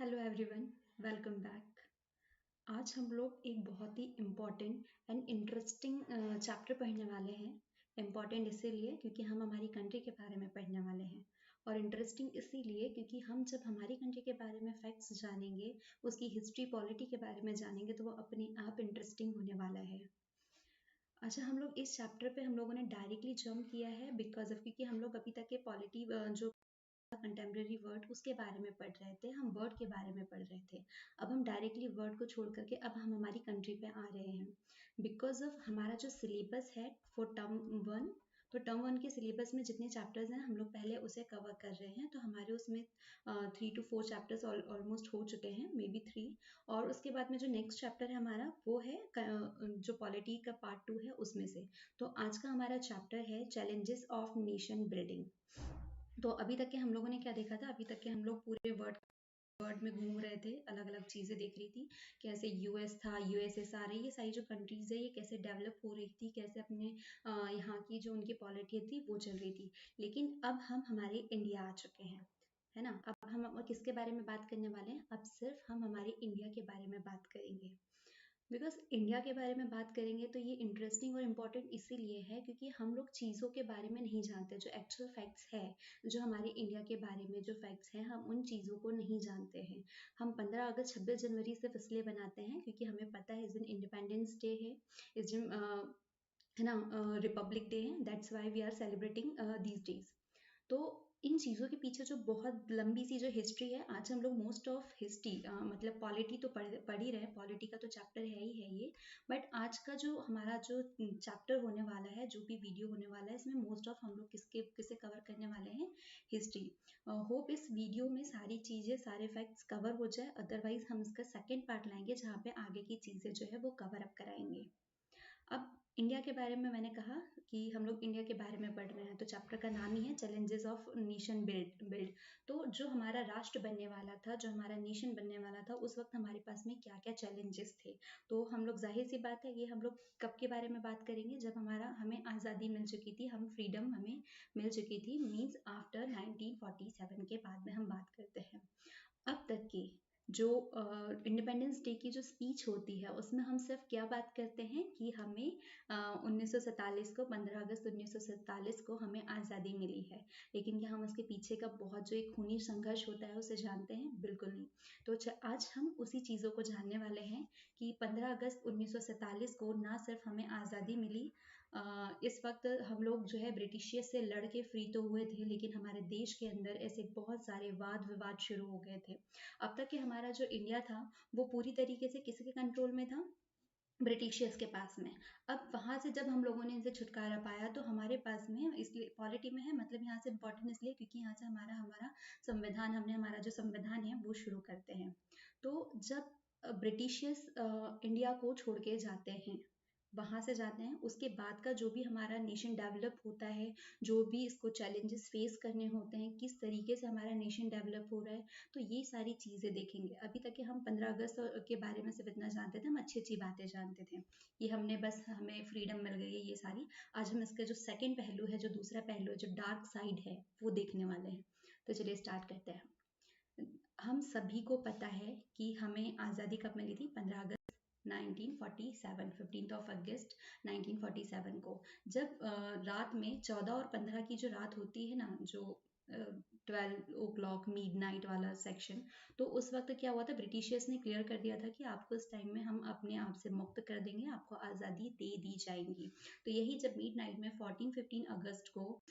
Hello everyone, welcome back. आज हम लोग एक बहुत ही इम्पॉर्टेंट एंड इंटरेस्टिंग चैप्टर पढ़ने वाले हैं। इम्पॉर्टेंट इसीलिए क्योंकि हम हमारी कंट्री के बारे में पढ़ने वाले हैं, और इंटरेस्टिंग इसीलिए क्योंकि हम जब हमारी कंट्री के बारे में फैक्ट्स जानेंगे, उसकी हिस्ट्री पॉलिटी के बारे में जानेंगे, तो वो अपने आप इंटरेस्टिंग होने वाला है। अच्छा, हम लोग इस चैप्टर पे हम लोगों ने डायरेक्टली जंप किया है बिकॉज ऑफ क्योंकि हम लोग अभी तक के पॉलिटी जो कंटेम्प्रेरी वर्ड उसके बारे में पढ़ रहे थे, हम वर्ड के बारे में पढ़ रहे थे। अब हम डायरेक्टली वर्ड को छोड़ करके अब हम हमारी कंट्री पे आ रहे हैं बिकॉज ऑफ हमारा जो सिलेबस है फॉर टर्म वन। तो टर्म वन के सिलेबस में जितने चैप्टर्स हैं हम लोग पहले उसे कवर कर रहे हैं, तो हमारे उसमें 3 to 4 चैप्टर्स ऑलमोस्ट हो चुके हैं, मे बी 3। और उसके बाद में जो नेक्स्ट चैप्टर है हमारा वो है जो पॉलिटी का पार्ट 2 है उसमें से। तो आज का हमारा चैप्टर है चैलेंजेस ऑफ नेशन बिल्डिंग। तो अभी तक के हम लोगों ने क्या देखा था? अभी तक के हम लोग पूरे वर्ल्ड में घूम रहे थे, अलग अलग चीज़ें देख रही थी। कैसे यूएस था, यूएसएसआर है, ये सारी जो कंट्रीज है ये कैसे डेवलप हो रही थी, कैसे अपने यहाँ की जो उनकी पॉलिटी थी वो चल रही थी। लेकिन अब हम हमारे इंडिया आ चुके हैं, है ना। अब हम किसके बारे में बात करने वाले हैं? अब सिर्फ हम हमारे इंडिया के बारे में बात करेंगे। बिकॉज इंडिया के बारे में बात करेंगे तो ये इंटरेस्टिंग और इम्पॉर्टेंट इसीलिए है क्योंकि हम लोग चीज़ों के बारे में नहीं जानते, जो एक्चुअल फैक्ट्स है, जो हमारे इंडिया के बारे में जो फैक्ट्स हैं हम उन चीज़ों को नहीं जानते हैं। हम 15 अगस्त 26 जनवरी सिर्फ इसलिए बनाते हैं क्योंकि हमें पता है इस दिन इंडिपेंडेंस डे है, इस दिन है ना रिपब्लिक डे है, that's why we are celebrating these days. तो इन चीज़ों के पीछे जो बहुत लंबी सी जो हिस्ट्री है, आज हम लोग मोस्ट ऑफ हिस्ट्री मतलब पॉलिटी तो पढ़ ही रहे हैं, पॉलिटी का तो चैप्टर है ही है ये। बट आज का जो हमारा जो चैप्टर होने वाला है, जो भी वीडियो होने वाला है, इसमें मोस्ट ऑफ हम लोग किसे कवर करने वाले हैं? हिस्ट्री। होप इस वीडियो में सारी चीज़ें, सारे फैक्ट्स कवर हो जाए, अदरवाइज हम इसका सेकेंड पार्ट लाएंगे जहाँ पे आगे की चीज़ें जो है वो कवर अप कराएंगे। अब इंडिया के बारे में मैंने कहा कि हम लोग इंडिया के बारे में पढ़ रहे हैं, तो चैप्टर का नाम ही है चैलेंजेस ऑफ नेशन बिल्ड। तो जो हमारा राष्ट्र बनने वाला था, जो हमारा नेशन बनने वाला था, उस वक्त हमारे पास में क्या क्या चैलेंजेस थे। तो हम लोग, जाहिर सी बात है, ये हम लोग कब के बारे में बात करेंगे? जब हमें आज़ादी मिल चुकी थी, हम फ्रीडम हमें मिल चुकी थी, मीन्स आफ्टर 1947 के बाद में हम बात करते हैं। अब तक की जो इंडिपेंडेंस डे की जो स्पीच होती है उसमें हम सिर्फ क्या बात करते हैं कि हमें 1947 को, 15 अगस्त 1947 को हमें आज़ादी मिली है। लेकिन क्या हम उसके पीछे का बहुत जो एक खूनी संघर्ष होता है उसे जानते हैं? बिल्कुल नहीं। तो आज हम उसी चीज़ों को जानने वाले हैं कि 15 अगस्त 1947 को ना सिर्फ हमें आज़ादी मिली, इस वक्त हम लोग जो है ब्रिटिशियर्स से लड़ के फ्री तो हुए थे, लेकिन हमारे देश के अंदर ऐसे बहुत सारे वाद विवाद शुरू हो गए थे। अब तक कि हमारा जो इंडिया था वो पूरी तरीके से किसके कंट्रोल में था? ब्रिटिशियर्स के पास में। अब वहाँ से जब हम लोगों ने इनसे छुटकारा पाया तो हमारे पास में, इसलिए पॉलिटी में है, मतलब यहाँ से इम्पोर्टेंट इसलिए क्योंकि यहाँ से हमारा हमारा संविधान, हमने हमारा जो संविधान है वो शुरू करते हैं। तो जब ब्रिटिशियर्स इंडिया को छोड़ के जाते हैं, वहाँ से जाते हैं, उसके बाद का जो भी हमारा नेशन डेवलप होता है, जो भी इसको चैलेंजेस फेस करने होते हैं, किस तरीके से हमारा नेशन डेवलप हो रहा है, तो ये सारी चीज़ें देखेंगे। अभी तक के हम 15 अगस्त के बारे में सिर्फ इतना जानते थे, हम अच्छी अच्छी बातें जानते थे कि हमने बस, हमें फ्रीडम मिल गई है, ये सारी। आज हम इसका जो सेकेंड पहलू है, जो दूसरा पहलू है, जो डार्क साइड है, वो देखने वाले हैं। तो चलिए स्टार्ट करते हैं। हम सभी को पता है कि हमें आज़ादी कब मिली थी? 15 अगस्त 1947, 15 अगस्त 1947 को। जब रात में 14 और 15 की जो रात होती है ना, जो 12 o'clock मिड नाइट वाला सेक्शन, तो उस वक्त क्या हुआ था? ब्रिटिशियर्स ने क्लियर कर दिया था कि आपको इस टाइम में हम अपने आप से मुक्त कर देंगे, आपको आज़ादी दे दी जाएगी। तो यही जब मिड नाइट में 14-15 अगस्त को,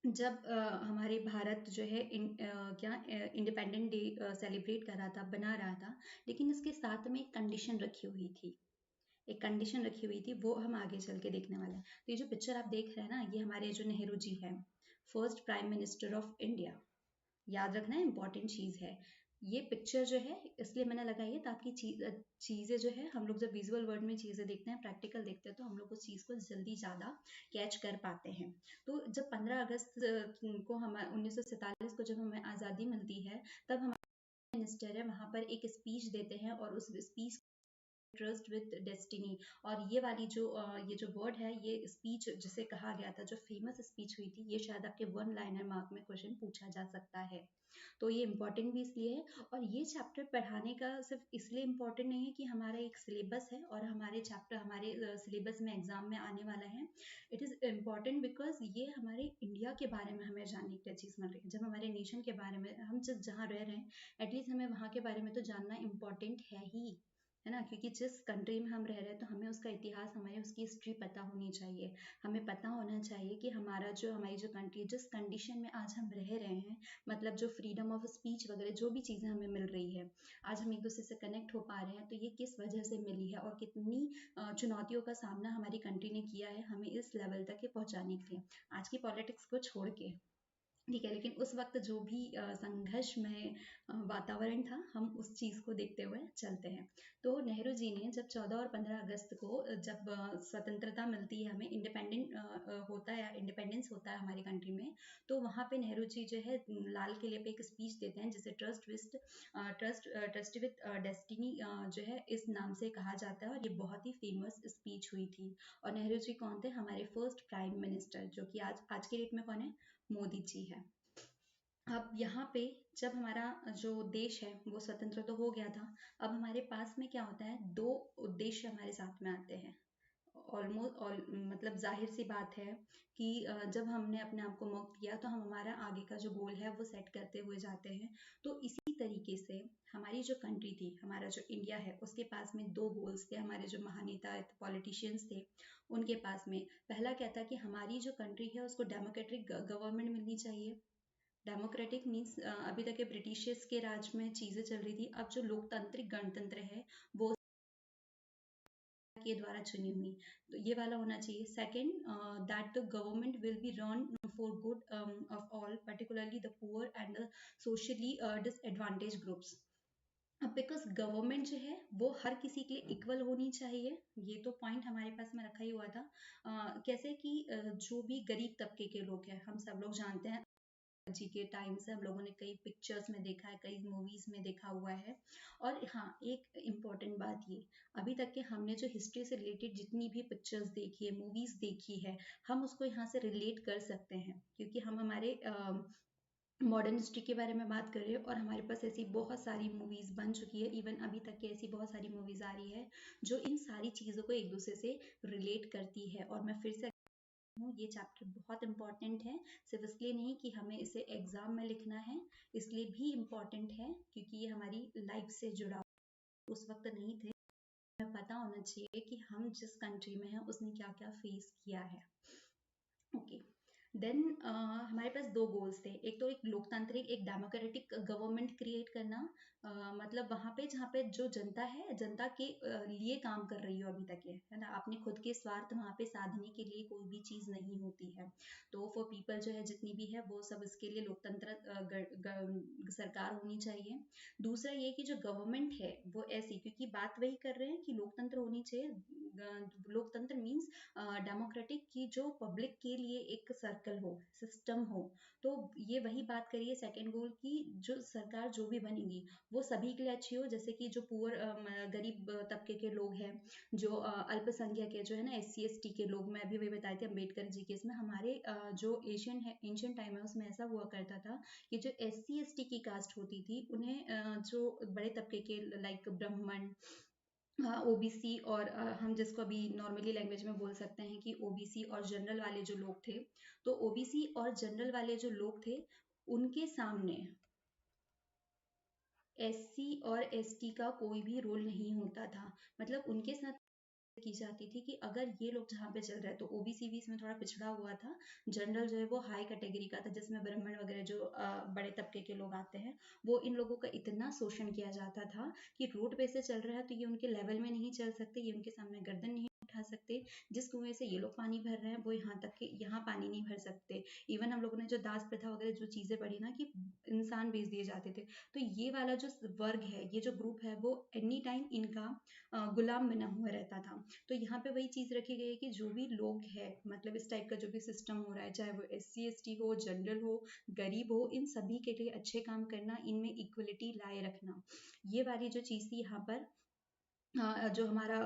जब हमारे भारत जो है इंडिपेंडेंट डे सेलिब्रेट कर रहा था, बना रहा था, लेकिन इसके साथ में एक कंडीशन रखी हुई थी। एक कंडीशन रखी हुई थी, वो हम आगे चल के देखने वाले हैं। तो ये जो पिक्चर आप देख रहे हैं ना, ये हमारे जो नेहरू जी हैं, first prime minister of India. याद रखना, इंपॉर्टेंट चीज़ है ये पिक्चर जो है, इसलिए मैंने लगाई है ताकि चीज़ें जो है, हम लोग जब विजुअल वर्ड में चीज़ें देखते हैं, प्रैक्टिकल देखते हैं, तो हम लोग उस चीज़ को जल्दी ज़्यादा कैच कर पाते हैं। तो जब 15 अगस्त को, हम 1947 को जब हमें आज़ादी मिलती है, तब हमारे मिनिस्टर है वहाँ पर एक स्पीच देते हैं, और उस स्पीच ट्रस्ट विद डेस्टिनी। और ये वाली जो ये जो वर्ड है, ये स्पीच जिसे कहा गया था, जो फेमस स्पीच हुई थी, ये शायद आपके वन लाइनर मार्क में क्वेश्चन पूछा जा सकता है। तो ये इम्पॉर्टेंट भी इसलिए है। और ये चैप्टर पढ़ाने का सिर्फ इसलिए इम्पॉर्टेंट नहीं है कि हमारा एक सिलेबस है और हमारे चैप्टर हमारे सिलेबस में एग्जाम में आने वाला है। इट इज़ इम्पॉर्टेंट बिकॉज ये हमारे इंडिया के बारे में हमें जानने की चीज़ मिल रही है। जब हमारे नेशन के बारे में, हम जिस जहाँ रह रहे हैं, एटलीस्ट हमें वहाँ के बारे में तो जानना इम्पॉर्टेंट है ही, है ना। क्योंकि जिस कंट्री में हम रह रहे हैं तो हमें उसका इतिहास, हमें उसकी हिस्ट्री पता होनी चाहिए। हमें पता होना चाहिए कि हमारी जो कंट्री, जिस कंडीशन में आज हम रह रहे हैं, मतलब जो फ्रीडम ऑफ स्पीच वगैरह जो भी चीज़ें हमें मिल रही है, आज हम एक दूसरे से कनेक्ट हो पा रहे हैं, तो ये किस वजह से मिली है और कितनी चुनौतियों का सामना हमारी कंट्री ने किया है हमें इस लेवल तक के पहुंचाने के लिए। आज की पॉलिटिक्स को छोड़ के, ठीक है, लेकिन उस वक्त जो भी संघर्ष में वातावरण था, हम उस चीज़ को देखते हुए चलते हैं। तो नेहरू जी ने जब 14 और 15 अगस्त को जब स्वतंत्रता मिलती है, हमें होता है, इंडिपेंडेंस होता है हमारी कंट्री में, तो वहाँ पे नेहरू जी जो है लाल किले पे एक स्पीच देते हैं, जिसे ट्रस्ट विद डेस्टिनी जो है इस नाम से कहा जाता है। और ये बहुत ही फेमस स्पीच हुई थी। और नेहरू जी कौन थे? हमारे फर्स्ट प्राइम मिनिस्टर, जो कि आज के डेट में कौन है? मोदी जी है। अब यहाँ पे जब हमारा जो देश है वो स्वतंत्र तो हो गया था, अब हमारे पास में क्या होता है, दो उद्देश्य हमारे साथ में आते हैं। मतलब जाहिर सी बात है कि जब हमने अपने आप को मुक्त किया तो हम हमारा आगे का जो गोल है वो सेट करते हुए जाते हैं। तो इसी तरीके से हमारी जो कंट्री थी, हमारा जो इंडिया है, उसके पास में दो गोल्स थे। हमारे जो महानेता पॉलिटिशियंस थे, उनके पास में पहला क्या था कि हमारी जो कंट्री है उसको डेमोक्रेटिक गवर्नमेंट मिलनी चाहिए। डेमोक्रेटिक मीन्स अभी तक के ब्रिटिशर्स के राज में चीजें चल रही थी, अब जो लोकतांत्रिक गणतंत्र है वो के द्वारा चुनी हुई, तो ये वाला होना चाहिए। Second, that the government will be run for good of all, particularly the poor and the socially disadvantage groups. अब बिकॉज गवर्नमेंट जो है वो हर किसी के लिए इक्वल होनी चाहिए, ये तो पॉइंट हमारे पास में रखा ही हुआ था। कैसे कि जो भी गरीब तबके के लोग हैं, हम सब लोग जानते हैं जी के टाइम से हम लोगों ने कई पिक्चर्स में देखा है, कई मूवीज में देखा हुआ है। और हाँ, एक इम्पॉर्टेंट बात ये, अभी तक के हमने जो हिस्ट्री से रिलेटेड जितनी भी पिक्चर्स देखी है, मूवीज देखी है, हम उसको यहाँ से रिलेट कर सकते हैं, क्योंकि हम हमारे मॉडर्न हिस्ट्री के बारे में बात कर रहे हैं और हमारे पास ऐसी बहुत सारी मूवीज बन चुकी है। इवन अभी तक की ऐसी बहुत सारी मूवीज आ रही है जो इन सारी चीज़ों को एक दूसरे से रिलेट करती है। और मैं फिर से हूँ, ये चैप्टर बहुत इंपॉर्टेंट है, सिर्फ इसलिए नहीं कि हमें इसे एग्जाम में लिखना है, इसलिए भी इम्पॉर्टेंट है क्योंकि ये हमारी लाइफ से जुड़ा उस वक्त नहीं थे। हमें पता होना चाहिए कि हम जिस कंट्री में हैं उसने क्या क्या फेस किया है। ओके, देन हमारे पास दो गोल्स थे। एक तो एक लोकतांत्रिक, एक डेमोक्रेटिक गवर्नमेंट क्रिएट करना, मतलब वहाँ पे जहाँ पे जो जनता है, जनता के लिए काम कर रही हो अभी तक, है ना। अपने खुद के स्वार्थ वहाँ पे साधने के लिए कोई भी चीज़ नहीं होती है। तो फॉर पीपल जो है जितनी भी है वो सब, इसके लिए लोकतंत्र सरकार होनी चाहिए। दूसरा ये कि जो गवर्नमेंट है वो ऐसी, क्योंकि बात वही कर रहे हैं कि लोकतंत्र होनी चाहिए। लोकतंत्र मीन्स डेमोक्रेटिक की जो पब्लिक के लिए एक सर्कल हो, सिस्टम हो। तो ये वही बात करिए सेकंड गोल की, जो सरकार जो भी बनेगी वो सभी के लिए अच्छी हो। जैसे कि जो पुअर गरीब तबके के लोग हैं, जो अल्पसंख्यक है, जो है ना SC ST के लोग, मैं अभी वही बताई थी अम्बेडकर जी के इसमें, हमारे जो एशियन टाइम है उसमें ऐसा हुआ करता था कि जो SC ST की कास्ट होती थी उन्हें जो बड़े तबके के लाइक ब्राह्मण, हाँ, OBC और हम जिसको अभी नॉर्मली लैंग्वेज में बोल सकते हैं कि OBC और जनरल वाले जो लोग थे, तो OBC और जनरल वाले जो लोग थे उनके सामने SC और ST का कोई भी रोल नहीं होता था। मतलब उनके साथ की जाती थी कि अगर ये लोग जहाँ पे चल रहे हैं, तो OBC भी इसमें थोड़ा पिछड़ा हुआ था। जनरल जो है वो हाई कैटेगरी का था, जिसमें ब्राह्मण वगैरह जो बड़े तबके के लोग आते हैं, वो इन लोगों का इतना शोषण किया जाता था कि रोड पे से चल रहा है तो ये उनके लेवल में नहीं चल सकते, ये उनके सामने गर्दन नहीं उठा सकते। जिस कुएं से ये लोग पानी भर रहे हैं वो यहाँ तक कि यहाँ पानी नहीं भर सकते। इवन हम लोगों ने जो दास प्रथा वगैरह जो चीजें पढ़ी ना, कि इंसान बेच दिए जाते थे, तो ये वाला जो वर्ग है, ये जो ग्रुप है, वो एनी टाइम इनका गुलाम बना हुआ रहता था। तो यहाँ पे वही चीज रखी गई है कि जो भी लोग हैं, मतलब इस टाइप का जो भी सिस्टम हो रहा है, चाहे वो SC ST हो, जनरल हो, गरीब हो, इन सभी के लिए अच्छे काम करना, इनमें इक्वलिटी लाए रखना, ये वाली जो चीज थी यहाँ पर जो हमारा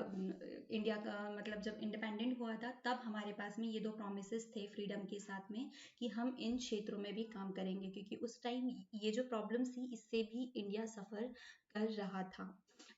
इंडिया का मतलब जब इंडिपेंडेंट हुआ था तब हमारे पास में ये दो प्रोमिसेस थे फ्रीडम के साथ में कि हम इन क्षेत्रों में भी काम करेंगे, क्योंकि उस टाइम ये जो प्रॉब्लम्स थी इससे भी इंडिया सफ़र कर रहा था।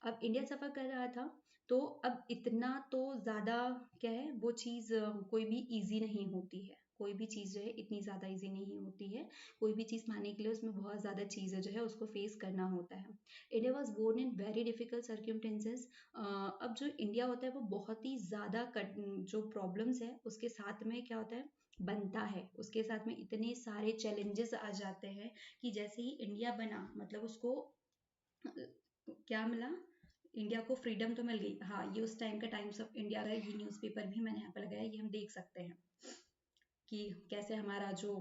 अब इंडिया सफ़र कर रहा था तो अब इतना तो ज़्यादा क्या है वो चीज़ कोई भी इजी नहीं होती है, कोई भी चीज़ जो है इतनी ज़्यादा इजी नहीं होती है। कोई भी चीज़ पाने के लिए उसमें बहुत ज़्यादा चीज़ें जो है उसको फेस करना होता है। India was born in very difficult circumstances. अब जो इंडिया होता है वो बहुत ही ज़्यादा जो प्रॉब्लम्स है उसके साथ में क्या होता है बनता है, उसके साथ में इतने सारे चैलेंजेस आ जाते हैं कि जैसे ही इंडिया बना मतलब उसको क्या मिला, इंडिया को फ्रीडम तो मिल गई। हाँ, ये उस टाइम का टाइम्स ऑफ इंडिया का ये न्यूज़पेपर भी मैंने यहाँ पर लगाया, ये हम देख सकते हैं कि कैसे हमारा जो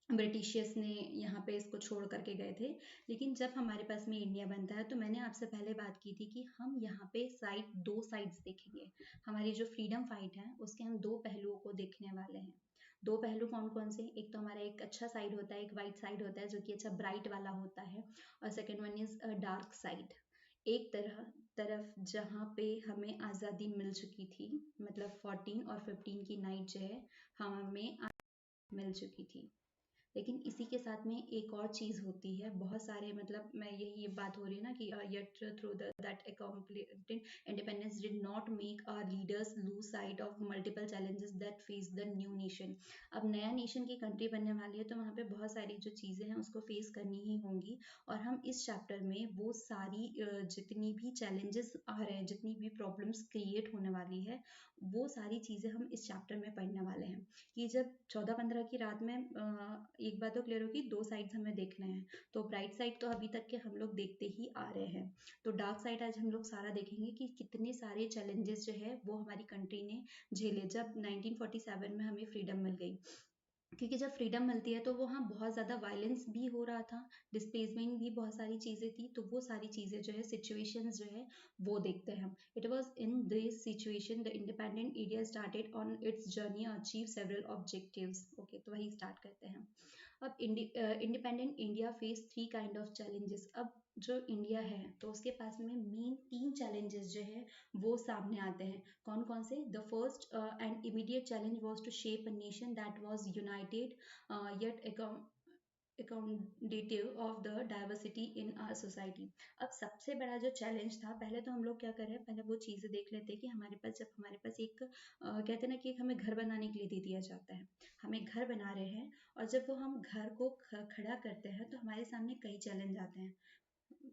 ब्रिटिशियर्स ने यहाँ पे इसको छोड़ करके गए थे। लेकिन जब हमारे पास में इंडिया बनता है तो मैंने आपसे पहले बात की थी कि हम यहाँ पे दो साइड्स देखेंगे। हमारी जो फ्रीडम फाइट है उसके हम दो पहलुओं को देखने वाले हैं। दो पहलू कौन कौन से, एक तो हमारा एक अच्छा साइड होता है, एक वाइट साइड होता है जो कि अच्छा ब्राइट वाला होता है, और second one is dark side. एक तरफ जहाँ पे हमें आज़ादी मिल चुकी थी, मतलब 14 और 15 की नाइट जो है हमें मिल चुकी थी। लेकिन इसी के साथ में एक और चीज़ होती है, बहुत सारे मतलब मैं यही ये बात हो रही है ना कि yet through that uncompleted independence did not make our leaders lose sight of multiple challenges that face the new nation. अब नया नेशन की कंट्री बनने वाली है तो वहाँ पे बहुत सारी जो चीज़ें हैं उसको फेस करनी ही होंगी, और हम इस चैप्टर में वो सारी जितनी भी चैलेंजेस आ रहे हैं, जितनी भी प्रॉब्लम्स क्रिएट होने वाली है, वो सारी चीज़ें हम इस चैप्टर में पढ़ने वाले हैं। कि जब 14-15 की रात में एक बात तो क्लियर होगी, दो साइड्स हमें देखने हैं। तो ब्राइट साइड तो अभी तक के हम लोग देखते ही आ रहे हैं, तो डार्क साइड आज हम लोग सारा देखेंगे कि कितने सारे चैलेंजेस जो है वो हमारी कंट्री ने झेले जब 1947 में हमें फ्रीडम मिल गई। क्योंकि जब फ्रीडम मिलती है तो वहाँ बहुत ज़्यादा वायलेंस भी हो रहा था, डिस्प्लेसमेंट भी बहुत सारी चीज़ें थी, तो वो सारी चीज़ें जो है सिचुएशंस जो है वो देखते हैं हम। It was in this situation the independent India started on it's journey achieve several objectives. Okay, तो वही स्टार्ट करते हैं। अब independent India phase three kind of challenges. अब जो इंडिया है तो उसके पास में मेन तीन चैलेंजेस जो है वो सामने आते हैं। कौन कौन से? The first and immediate challenge was to shape a nation that was united yet accommodative of the diversity in our society. अब सबसे बड़ा जो चैलेंज था, पहले तो हम लोग क्या करें, पहले वो चीज़ें देख लेते हैं कि हमारे पास जब हमारे पास एक कहते हैं ना कि एक हमें घर बनाने के लिए दे दिया जाता है, हमें घर बना रहे हैं, और जब वो हम घर को खड़ा करते हैं तो हमारे सामने कई चैलेंज आते हैं।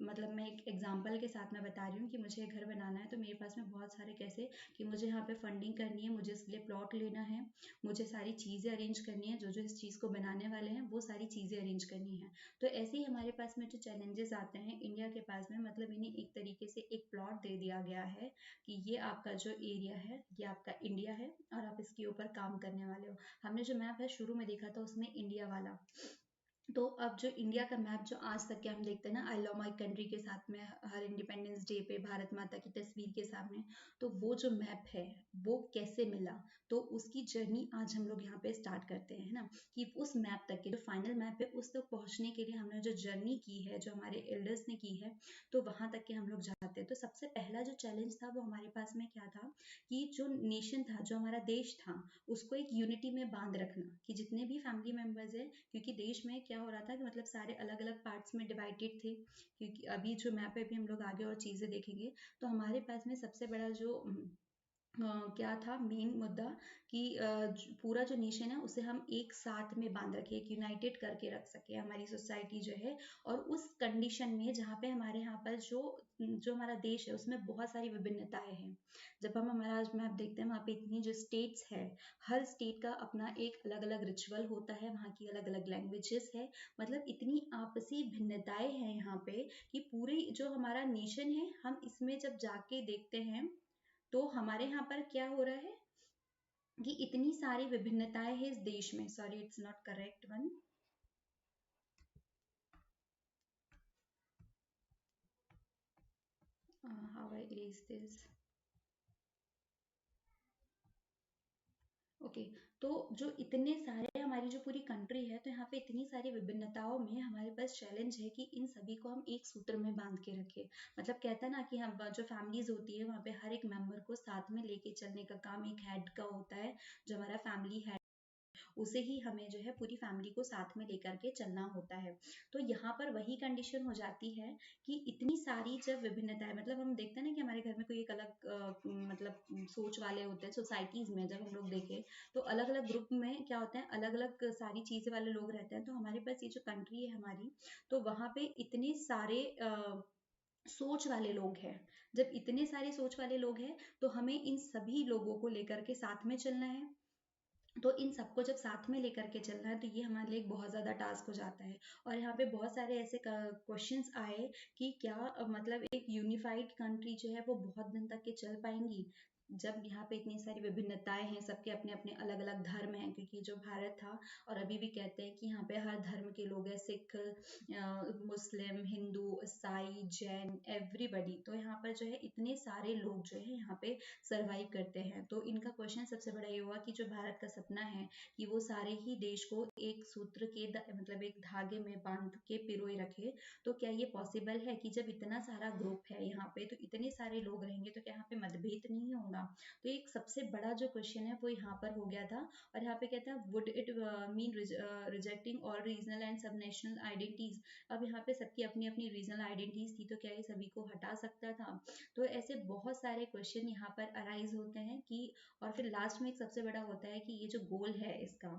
मतलब मैं एक एग्जांपल के साथ में बता रही हूँ कि मुझे घर बनाना है तो मेरे पास में बहुत सारे कैसे कि मुझे यहाँ पे फंडिंग करनी है, मुझे इसके लिए प्लॉट लेना है, मुझे सारी चीज़ें अरेंज करनी है, जो जो इस चीज़ को बनाने वाले हैं वो सारी चीज़ें अरेंज करनी है। तो ऐसे ही हमारे पास में जो चैलेंजेस आते हैं इंडिया के पास में, मतलब इन्हें एक तरीके से एक प्लॉट दे दिया गया है कि ये आपका जो एरिया है ये आपका इंडिया है और आप इसके ऊपर काम करने वाले हो। हमने जो मैप है शुरू में देखा था उसमें इंडिया वाला, तो अब जो इंडिया का मैप जो आज तक के हम देखते हैं ना, आई लव माई कंट्री के साथ में हर इंडिपेंडेंस डे पे भारत माता की तस्वीर के सामने, तो वो जो मैप है वो कैसे मिला, तो उसकी जर्नी आज हम लोग यहाँ पे स्टार्ट करते हैं ना, कि उस मैप तक के जो फाइनल मैप है उस तक पहुँचने के लिए हमने जो जर्नी की है, जो हमारे एल्डर्स ने की है, तो वहाँ तक के हम लोग जाते हैं। तो सबसे पहला जो चैलेंज था वो हमारे पास में क्या था कि जो नेशन था, जो हमारा देश था, उसको एक यूनिटी में बांध रखना, कि जितने भी फैमिली मेम्बर्स है, क्योंकि देश में क्या हो रहा था कि मतलब सारे अलग अलग पार्ट्स में डिवाइडेड थे। क्योंकि अभी जो मैप है, अभी हम लोग आगे और चीज़ें देखेंगे, तो हमारे पास में सबसे बड़ा जो क्या था मेन मुद्दा कि पूरा जो नेशन है उसे हम एक साथ में बांध रखे, एक यूनाइटेड करके रख सके हमारी सोसाइटी जो है। और उस कंडीशन में जहाँ पे हमारे यहाँ पर जो जो हमारा देश है उसमें बहुत सारी विभिन्नताएं हैं। जब हम हमारा आज मैप देखते हैं वहाँ पे इतनी जो स्टेट्स है, हर स्टेट का अपना एक अलग अलग रिचुअल होता है, वहाँ की अलग अलग लैंग्वेजेस है, मतलब इतनी आपसी भिन्नताएं हैं यहाँ पे कि पूरी जो हमारा नेशन है हम इसमें जब जाके देखते हैं तो हमारे यहाँ पर क्या हो रहा है कि इतनी सारी विभिन्नताएं हैं इस देश में। Sorry, it's not correct one. How I erase this? Okay, तो जो इतने सारे हमारी जो पूरी कंट्री है, तो यहाँ पे इतनी सारी विभिन्नताओं में हमारे पास चैलेंज है कि इन सभी को हम एक सूत्र में बांध के रखें। मतलब कहता है ना कि हम जो फैमिलीज होती है वहाँ पे हर एक मेंबर को साथ में लेके चलने का काम एक हेड का होता है, जो हमारा फैमिली हेड, उसे ही हमें जो है पूरी फैमिली को साथ में लेकर के चलना होता है। तो यहाँ पर वही कंडीशन हो जाती है कि इतनी सारी जब विभिन्नता है, मतलब हम देखते हैं ना कि हमारे घर में कोई एक अलग मतलब सोच वाले होते हैं। सोसाइटीज में जब हम लोग देखें तो अलग अलग ग्रुप में क्या होता है, अलग अलग सारी चीजें वाले लोग रहते हैं। तो हमारे पास ये जो कंट्री है हमारी, तो वहाँ पे इतने सारे सोच वाले लोग हैं। जब इतने सारे सोच वाले लोग हैं तो हमें इन सभी लोगों को लेकर के साथ में चलना है। तो इन सबको जब साथ में लेकर के चलना है तो ये हमारे लिए एक बहुत ज़्यादा टास्क हो जाता है। और यहाँ पे बहुत सारे ऐसे क्वेश्चंस आए कि क्या मतलब एक यूनिफाइड कंट्री जो है वो बहुत दिन तक के चल पाएंगी, जब यहाँ पे इतनी सारी विभिन्नताएं हैं, सबके अपने अपने अलग अलग धर्म हैं। क्योंकि जो भारत था और अभी भी कहते हैं कि यहाँ पे हर धर्म के लोग हैं, सिख, मुस्लिम, हिंदू, ईसाई, जैन, एवरीबडी। तो यहाँ पर जो है इतने सारे लोग जो है यहाँ पे सरवाइव करते हैं। तो इनका क्वेश्चन सबसे बड़ा ये हुआ कि जो भारत का सपना है कि वो सारे ही देश को एक सूत्र के मतलब एक धागे में बांध के पिरोए रखे, तो क्या ये पॉसिबल है कि जब इतना सारा ग्रुप है यहाँ पे, तो इतने सारे लोग रहेंगे, तो क्या यहाँ पे मतभेद नहीं होगा। तो एक सबसे बड़ा जो क्वेश्चन है वो यहाँ पर हो गया था। और यहाँ पे कहता है would it mean rejecting all regional and सब नेशनल आइडेंटिटीज। अब यहाँ पे सबकी अपनी अपनी रीजनल आइडेंटिटीज थी, तो क्या ये सभी को हटा सकता था। तो ऐसे बहुत सारे क्वेश्चन यहाँ पर अराइज होते हैं कि, और फिर लास्ट में एक सबसे बड़ा होता है कि ये जो गोल है इसका,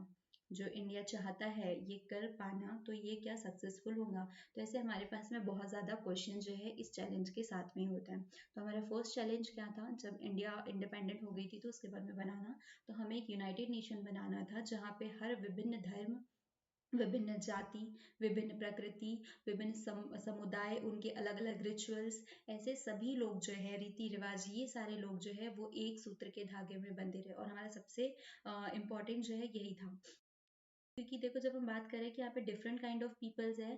जो इंडिया चाहता है ये कर पाना, तो ये क्या सक्सेसफुल होगा। तो ऐसे हमारे पास में बहुत ज़्यादा क्वेश्चन जो है इस चैलेंज के साथ में होता है। तो हमारा फर्स्ट चैलेंज क्या था, जब इंडिया इंडिपेंडेंट हो गई थी तो उसके बाद में बनाना, तो हमें एक यूनाइटेड नेशन बनाना था जहाँ पे हर विभिन्न धर्म, विभिन्न जाति, विभिन्न प्रकृति, विभिन्न समुदाय, उनके अलग अलग रिचुअल्स, ऐसे सभी लोग जो है, रीति रिवाज, ये सारे लोग जो है वो एक सूत्र के धागे में बंधे रहे। और हमारा सबसे इम्पोर्टेंट जो है यही था। क्योंकि देखो जब हम बात करें कि यहाँ पे डिफरेंट काइंड ऑफ पीपल्स है,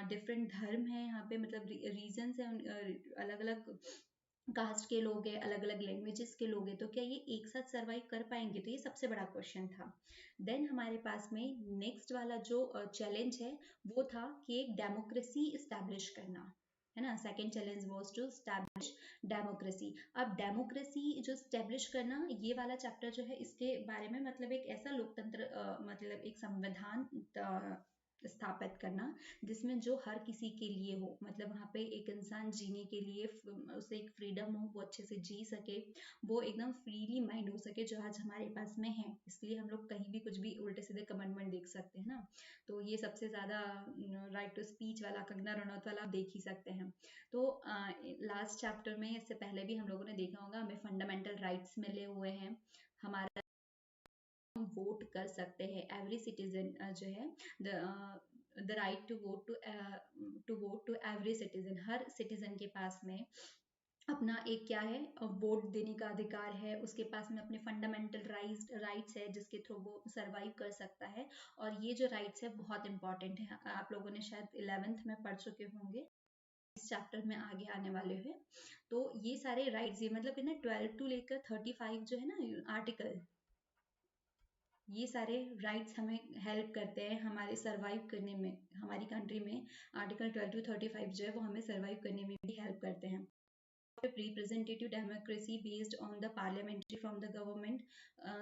डिफरेंट धर्म है यहाँ पे, मतलब रीजन्स है, अलग अलग कास्ट के लोग हैं, अलग अलग लैंग्वेजेस के लोग हैं, तो क्या ये एक साथ सरवाइव कर पाएंगे। तो ये सबसे बड़ा क्वेश्चन था। देन हमारे पास में नेक्स्ट वाला जो चैलेंज है वो था कि एक डेमोक्रेसी इस्टेब्लिश करना, है ना। Second challenge was to establish democracy. अब डेमोक्रेसी जो स्टैब्लिश करना, ये वाला चैप्टर जो है इसके बारे में, मतलब एक ऐसा लोकतंत्र, मतलब एक संविधान स्थापित करना जिसमें जो हर किसी के लिए हो, मतलब वहाँ पे एक इंसान जीने के लिए उसे एक फ्रीडम हो, वो अच्छे से जी सके, वो एकदम फ्रीली माइंड हो सके, जो आज हमारे पास में है। इसलिए हम लोग कहीं भी कुछ भी उल्टे सीधे कमेंटमेंट देख सकते हैं ना। तो ये सबसे ज़्यादा राइट टू स्पीच वाला, कंगना रनौत वाला आप देख ही सकते हैं। तो लास्ट चैप्टर में, इससे पहले भी हम लोगों ने देखा होगा, हमें फंडामेंटल राइट्स मिले हुए हैं। हमारा हम वोट कर सकते हैं, एवरी सिटीजन जो है, the right to vote to every citizen, हर सिटीजन के पास में अपना एक क्या है, वोट देने का अधिकार है। उसके पास में अपने फंडामेंटल राइट्स है जिसके थ्रू वो सरवाइव कर सकता है। और ये जो राइट्स है बहुत इंपॉर्टेंट है, आप लोगों ने शायद 11th में पढ़ चुके होंगे, इस चैप्टर में आगे आने वाले हैं। तो ये सारे राइट्स, ये मतलब ना 12 टू लेकर 35 जो है ना आर्टिकल, ये सारे राइट्स हमें हेल्प करते हैं हमारे सरवाइव करने में, हमारी कंट्री में। आर्टिकल 12 टू 35 जो है वो हमें सरवाइव करने में भी हेल्प करते हैं। Representative democracy based on the parliamentary from the government,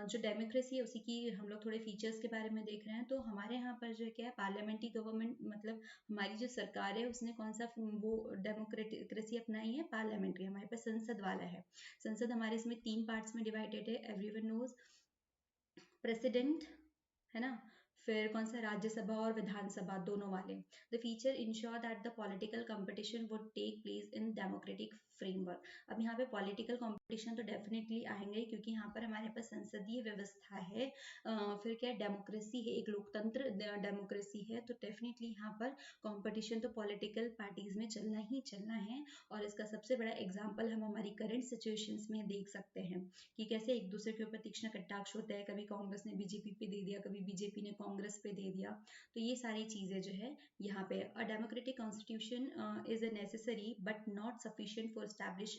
जो डेमोक्रेसी है उसी की हम लोग थोड़े फीचर्स के बारे में देख रहे हैं। तो हमारे यहाँ पर जो है क्या है, पार्लियामेंट्री गवर्नमेंट, मतलब हमारी जो सरकार है उसने कौन सा वो डेमोक्रेसी अपनाई है, पार्लियामेंट्री। हमारे पास संसद वाला है। संसद हमारे इसमें 3 पार्ट्स में डिवाइडेड है, एवरीवन नोज। प्रेसिडेंट, है ना, फिर कौन सा, राज्यसभा और विधानसभा दोनों वाले। The feature ensure that the political competition would take place in democratic framework. अब यहाँ पे पॉलिटिकल कंपटीशन तो डेफिनेटली आएंगे, क्योंकि यहाँ पर हमारे पास संसदीय व्यवस्था है। फिर क्या, डेमोक्रेसी है, एक लोकतंत्र डेमोक्रेसी है, तो डेफिनेटली यहाँ पर कंपटीशन तो पॉलिटिकल पार्टीज में चलना ही चलना है। और इसका सबसे बड़ा एग्जाम्पल हम हमारी करंट सिचुएशंस में देख सकते हैं कि कैसे एक दूसरे के ऊपर तीक्ष्ण कटाक्ष होता है। कभी कांग्रेस ने बीजेपी पे दे दिया, कभी बीजेपी ने कांग्रेस पे दे दिया। तो ये सारी चीज़ें जो है यहाँ पे a democratic constitution is a necessary but not sufficient for establish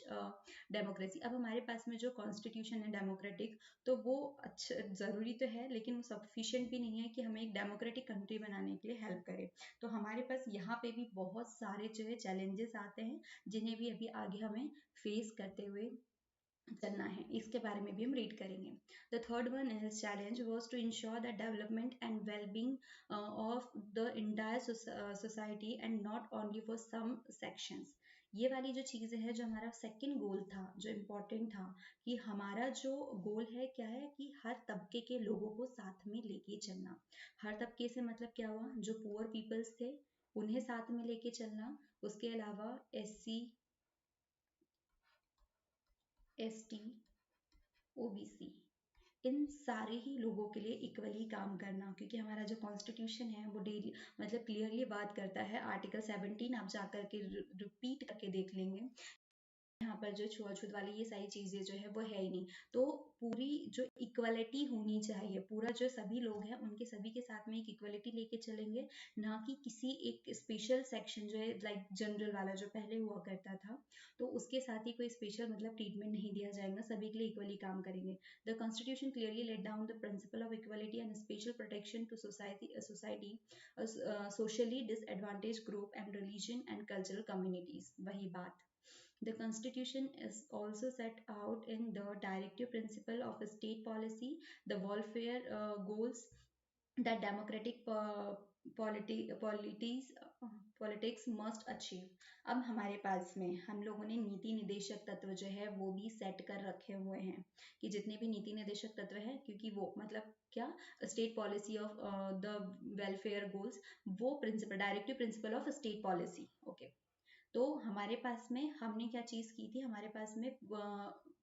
democracy. अब हमारे पास में जो कॉन्स्टिट्यूशन है डेमोक्रेटिक, तो वो अच्छा ज़रूरी तो है लेकिन वो सफिशिएंट भी नहीं है कि हमें एक डेमोक्रेटिक कंट्री बनाने के लिए हेल्प करे। तो हमारे पास यहाँ पे भी बहुत सारे जो है चैलेंजेस आते हैं जिन्हें भी अभी आगे हमें फेस करते हुए चलना है। इसके बारे में भी हम रीड करेंगे। The third one is challenge was to ensure the development and wellbeing of the entire society and not only for some sections. ये वाली जो चीज़ है, जो हमारा सेकंड गोल था, जो इम्पोर्टेंट था, कि हमारा जो गोल है क्या है कि हर तबके के लोगों को साथ में लेके चलना। हर तबके से मतलब क्या हुआ, जो पुअर पीपल्स थे उन्हें साथ में लेके चलना, उसके अलावा SC ST OBC, इन सारे ही लोगों के लिए इक्वली काम करना। क्योंकि हमारा जो कॉन्स्टिट्यूशन है वो डेली मतलब क्लियरली बात करता है, आर्टिकल 17 आप जाकर के रिपीट करके देख लेंगे, यहाँ पर जो छुआछूत वाली ये सारी चीजें जो है वो है ही नहीं। तो पूरी जो इक्वलिटी होनी चाहिए, पूरा जो सभी लोग हैं उनके सभी के साथ में एक इक्वलिटी लेके चलेंगे, ना कि किसी एक स्पेशल सेक्शन जो है लाइक जनरल वाला जो पहले हुआ करता था, तो उसके साथ ही कोई स्पेशल मतलब ट्रीटमेंट नहीं दिया जाएगा, सभी के लिए इक्वली काम करेंगे। The constitution clearly laid down the principle of equality and special protection to society socially disadvantage group and religion and cultural communities. वही बात, the Constitution is also set out in the directive principle of state policy, the welfare goals that democratic politics politics must achieve. अब हमारे पास में हम लोगों ने नीति निदेशक तत्व जो है वो भी सेट कर रखे हुए हैं कि जितने भी नीति निदेशक तत्व है, क्योंकि वो मतलब क्या, state policy of the welfare goals, वो principle, directive principle of state policy. Okay, तो हमारे पास में हमने क्या चीज़ की थी, हमारे पास में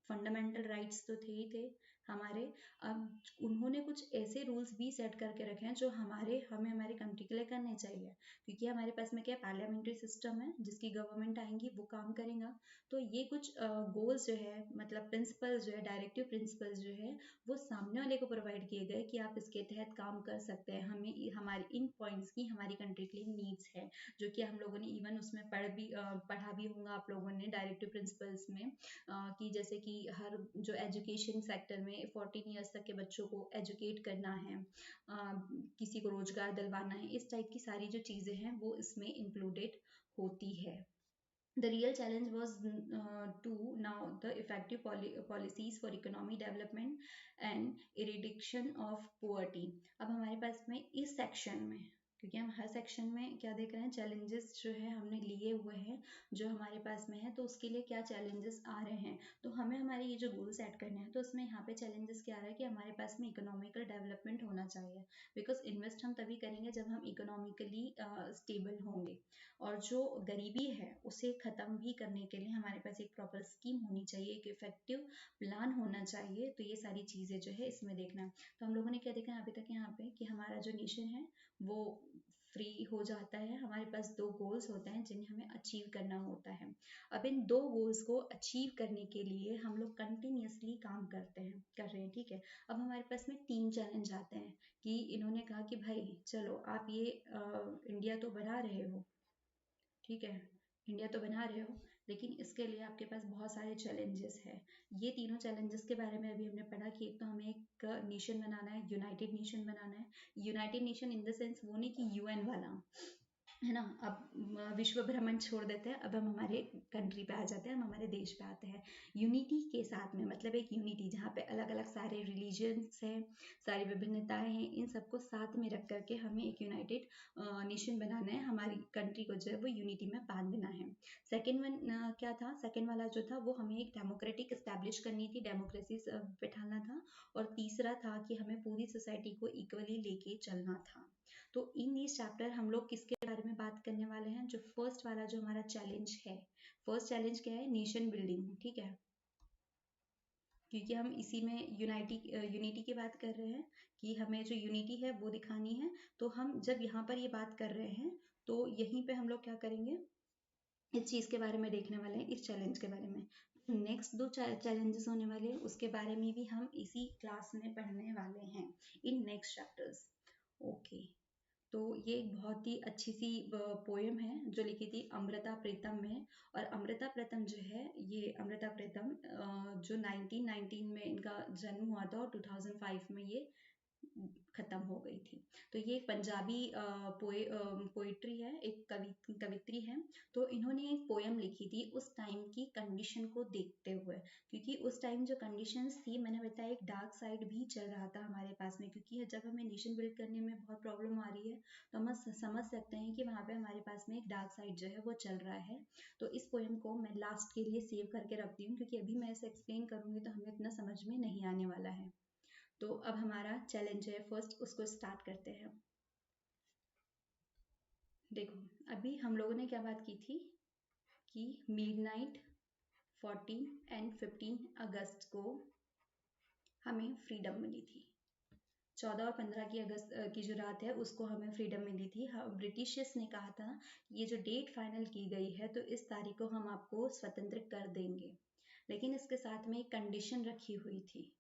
फंडामेंटल राइट्स तो थे ही थे हमारे। अब उन्होंने कुछ ऐसे रूल्स भी सेट करके रखे हैं जो हमें हमारे कंट्री के लिए करने चाहिए। क्योंकि हमारे पास में क्या पार्लियामेंट्री सिस्टम है, जिसकी गवर्नमेंट आएंगी वो काम करेगा। तो ये कुछ गोल्स जो है, मतलब प्रिंसिपल्स जो है, डायरेक्टिव प्रिंसिपल्स जो है, वो सामने वाले को प्रोवाइड किए गए कि आप इसके तहत काम कर सकते हैं। हमें हमारे इन पॉइंट्स की हमारी कंट्री के लिए नीड्स है, जो कि हम लोगों ने इवन उसमें पढ़ा भी होगा आप लोगों ने डायरेक्टिव प्रिंसिपल्स में, कि जैसे कि हर जो एजुकेशन सेक्टर में 14 ईयर्स तक के बच्चों को एजुकेट करना है, किसी को रोजगार दिलवाना है, इस टाइप की सारी जो चीज़ें हैं वो इसमें इंक्लूडेड होती है। The real challenge was to now the effective policies for economic development and eradication of poverty. अब हमारे पास में इस सेक्शन में, क्योंकि हम हर सेक्शन में क्या देख रहे हैं, चैलेंजेस जो है हमने लिए हुए हैं जो हमारे पास में है, तो उसके लिए क्या चैलेंजेस आ रहे हैं, तो हमें हमारे ये जो गोल सेट करने हैं, तो उसमें यहाँ पे चैलेंजेस क्या आ रहा है कि हमारे पास में इकोनॉमिकल डेवलपमेंट होना चाहिए। बिकॉज इन्वेस्ट हम तभी करेंगे जब हम इकोनॉमिकली स्टेबल होंगे, और जो गरीबी है उसे ख़त्म भी करने के लिए हमारे पास एक प्रॉपर स्कीम होनी चाहिए, एक इफेक्टिव प्लान होना चाहिए। तो ये सारी चीज़ें जो है इसमें देखना है। तो हम लोगों ने क्या देखा है अभी तक यहाँ पे कि हमारा जो नेशन है वो फ्री हो जाता है। हमारे पास 2 गोल्स होते हैं जिन्हें हमें अचीव करना होता है। अब इन 2 गोल्स को अचीव करने के लिए हम लोग कंटिन्यूसली काम कर रहे हैं, ठीक है। अब हमारे पास में 3 चैलेंज आते हैं कि इन्होंने कहा कि भाई चलो आप ये इंडिया तो बना रहे हो, ठीक है, इंडिया तो बना रहे हो, लेकिन इसके लिए आपके पास बहुत सारे चैलेंजेस है। ये तीनों चैलेंजेस के बारे में अभी हमने पढ़ा कि एक तो हमें एक नेशन बनाना है, यूनाइटेड नेशन बनाना है। United nation in the sense वो नहीं कि UN वाला, है ना। अब विश्व भ्रमण छोड़ देते हैं, अब हम हमारे कंट्री पे आ जाते हैं, हम हमारे देश पे आते हैं। यूनिटी के साथ में मतलब एक यूनिटी जहाँ पे अलग अलग सारे रिलीजन्स हैं, सारी विभिन्नताएं हैं, इन सबको साथ में रख करके हमें एक यूनाइटेड नेशन बनाना है, हमारी कंट्री को जो है वो यूनिटी में बांध देना है। सेकेंड वन क्या था, सेकेंड वाला जो था वो हमें एक डेमोक्रेटिक इस्टेब्लिश करनी थी, डेमोक्रेसी बैठाना था। और तीसरा था कि हमें पूरी सोसाइटी को इक्वली लेके चलना था। तो इन इस चैप्टर हम लोग किसके बारे में बात करने वाले हैं, जो फर्स्ट वाला जो हमारा चैलेंज है, फर्स्ट चैलेंज क्या है, नेशन बिल्डिंग, ठीक है। क्योंकि हम इसी में यूनिटी की बात कर रहे हैं कि हमें जो यूनिटी है वो दिखानी है। तो हम जब यहाँ पर ये बात कर रहे हैं तो यहीं पे हम लोग क्या करेंगे, इस चीज़ के बारे में देखने वाले हैं, इस चैलेंज के बारे में। नेक्स्ट 2 चैलेंजेस होने वाले हैं उसके बारे में भी हम इसी क्लास में पढ़ने वाले हैं इन नेक्स्ट चैप्टर्स। ओके, तो ये एक बहुत ही अच्छी सी पोयम है जो लिखी थी अमृता प्रीतम में। और अमृता प्रीतम जो है, ये अमृता प्रीतम जो 1919 में इनका जन्म हुआ था और 2005 में ये खत्म हो गई थी। तो ये एक पंजाबी पोइट्री है, एक कवित्री है। तो इन्होंने एक पोयम लिखी थी उस टाइम की कंडीशन को देखते हुए, क्योंकि उस टाइम जो कंडीशंस थी, मैंने बताया एक डार्क साइड भी चल रहा था हमारे पास में, क्योंकि जब हमें नेशन बिल्ड करने में बहुत प्रॉब्लम आ रही है तो हम समझ सकते हैं कि वहाँ पे हमारे पास में एक डार्क साइड जो है वो चल रहा है। तो इस पोयम को मैं लास्ट के लिए सेव करके रखती हूँ, क्योंकि अभी मैं इसे एक्सप्लेन करूँगी तो हमें इतना समझ में नहीं आने वाला है। तो अब हमारा चैलेंज है, फर्स्ट उसको स्टार्ट करते हैं। देखो, अभी हम लोगों ने क्या बात की थी कि मिडनाइट 14 एंड 15 अगस्त को हमें फ्रीडम मिली थी। 14 और 15 की अगस्त की जो रात है उसको हमें फ्रीडम मिली थी। ब्रिटिशर्स ने कहा था ये जो डेट फाइनल की गई है तो इस तारीख को हम आपको स्वतंत्र कर देंगे, लेकिन इसके साथ में एक कंडीशन रखी हुई थी।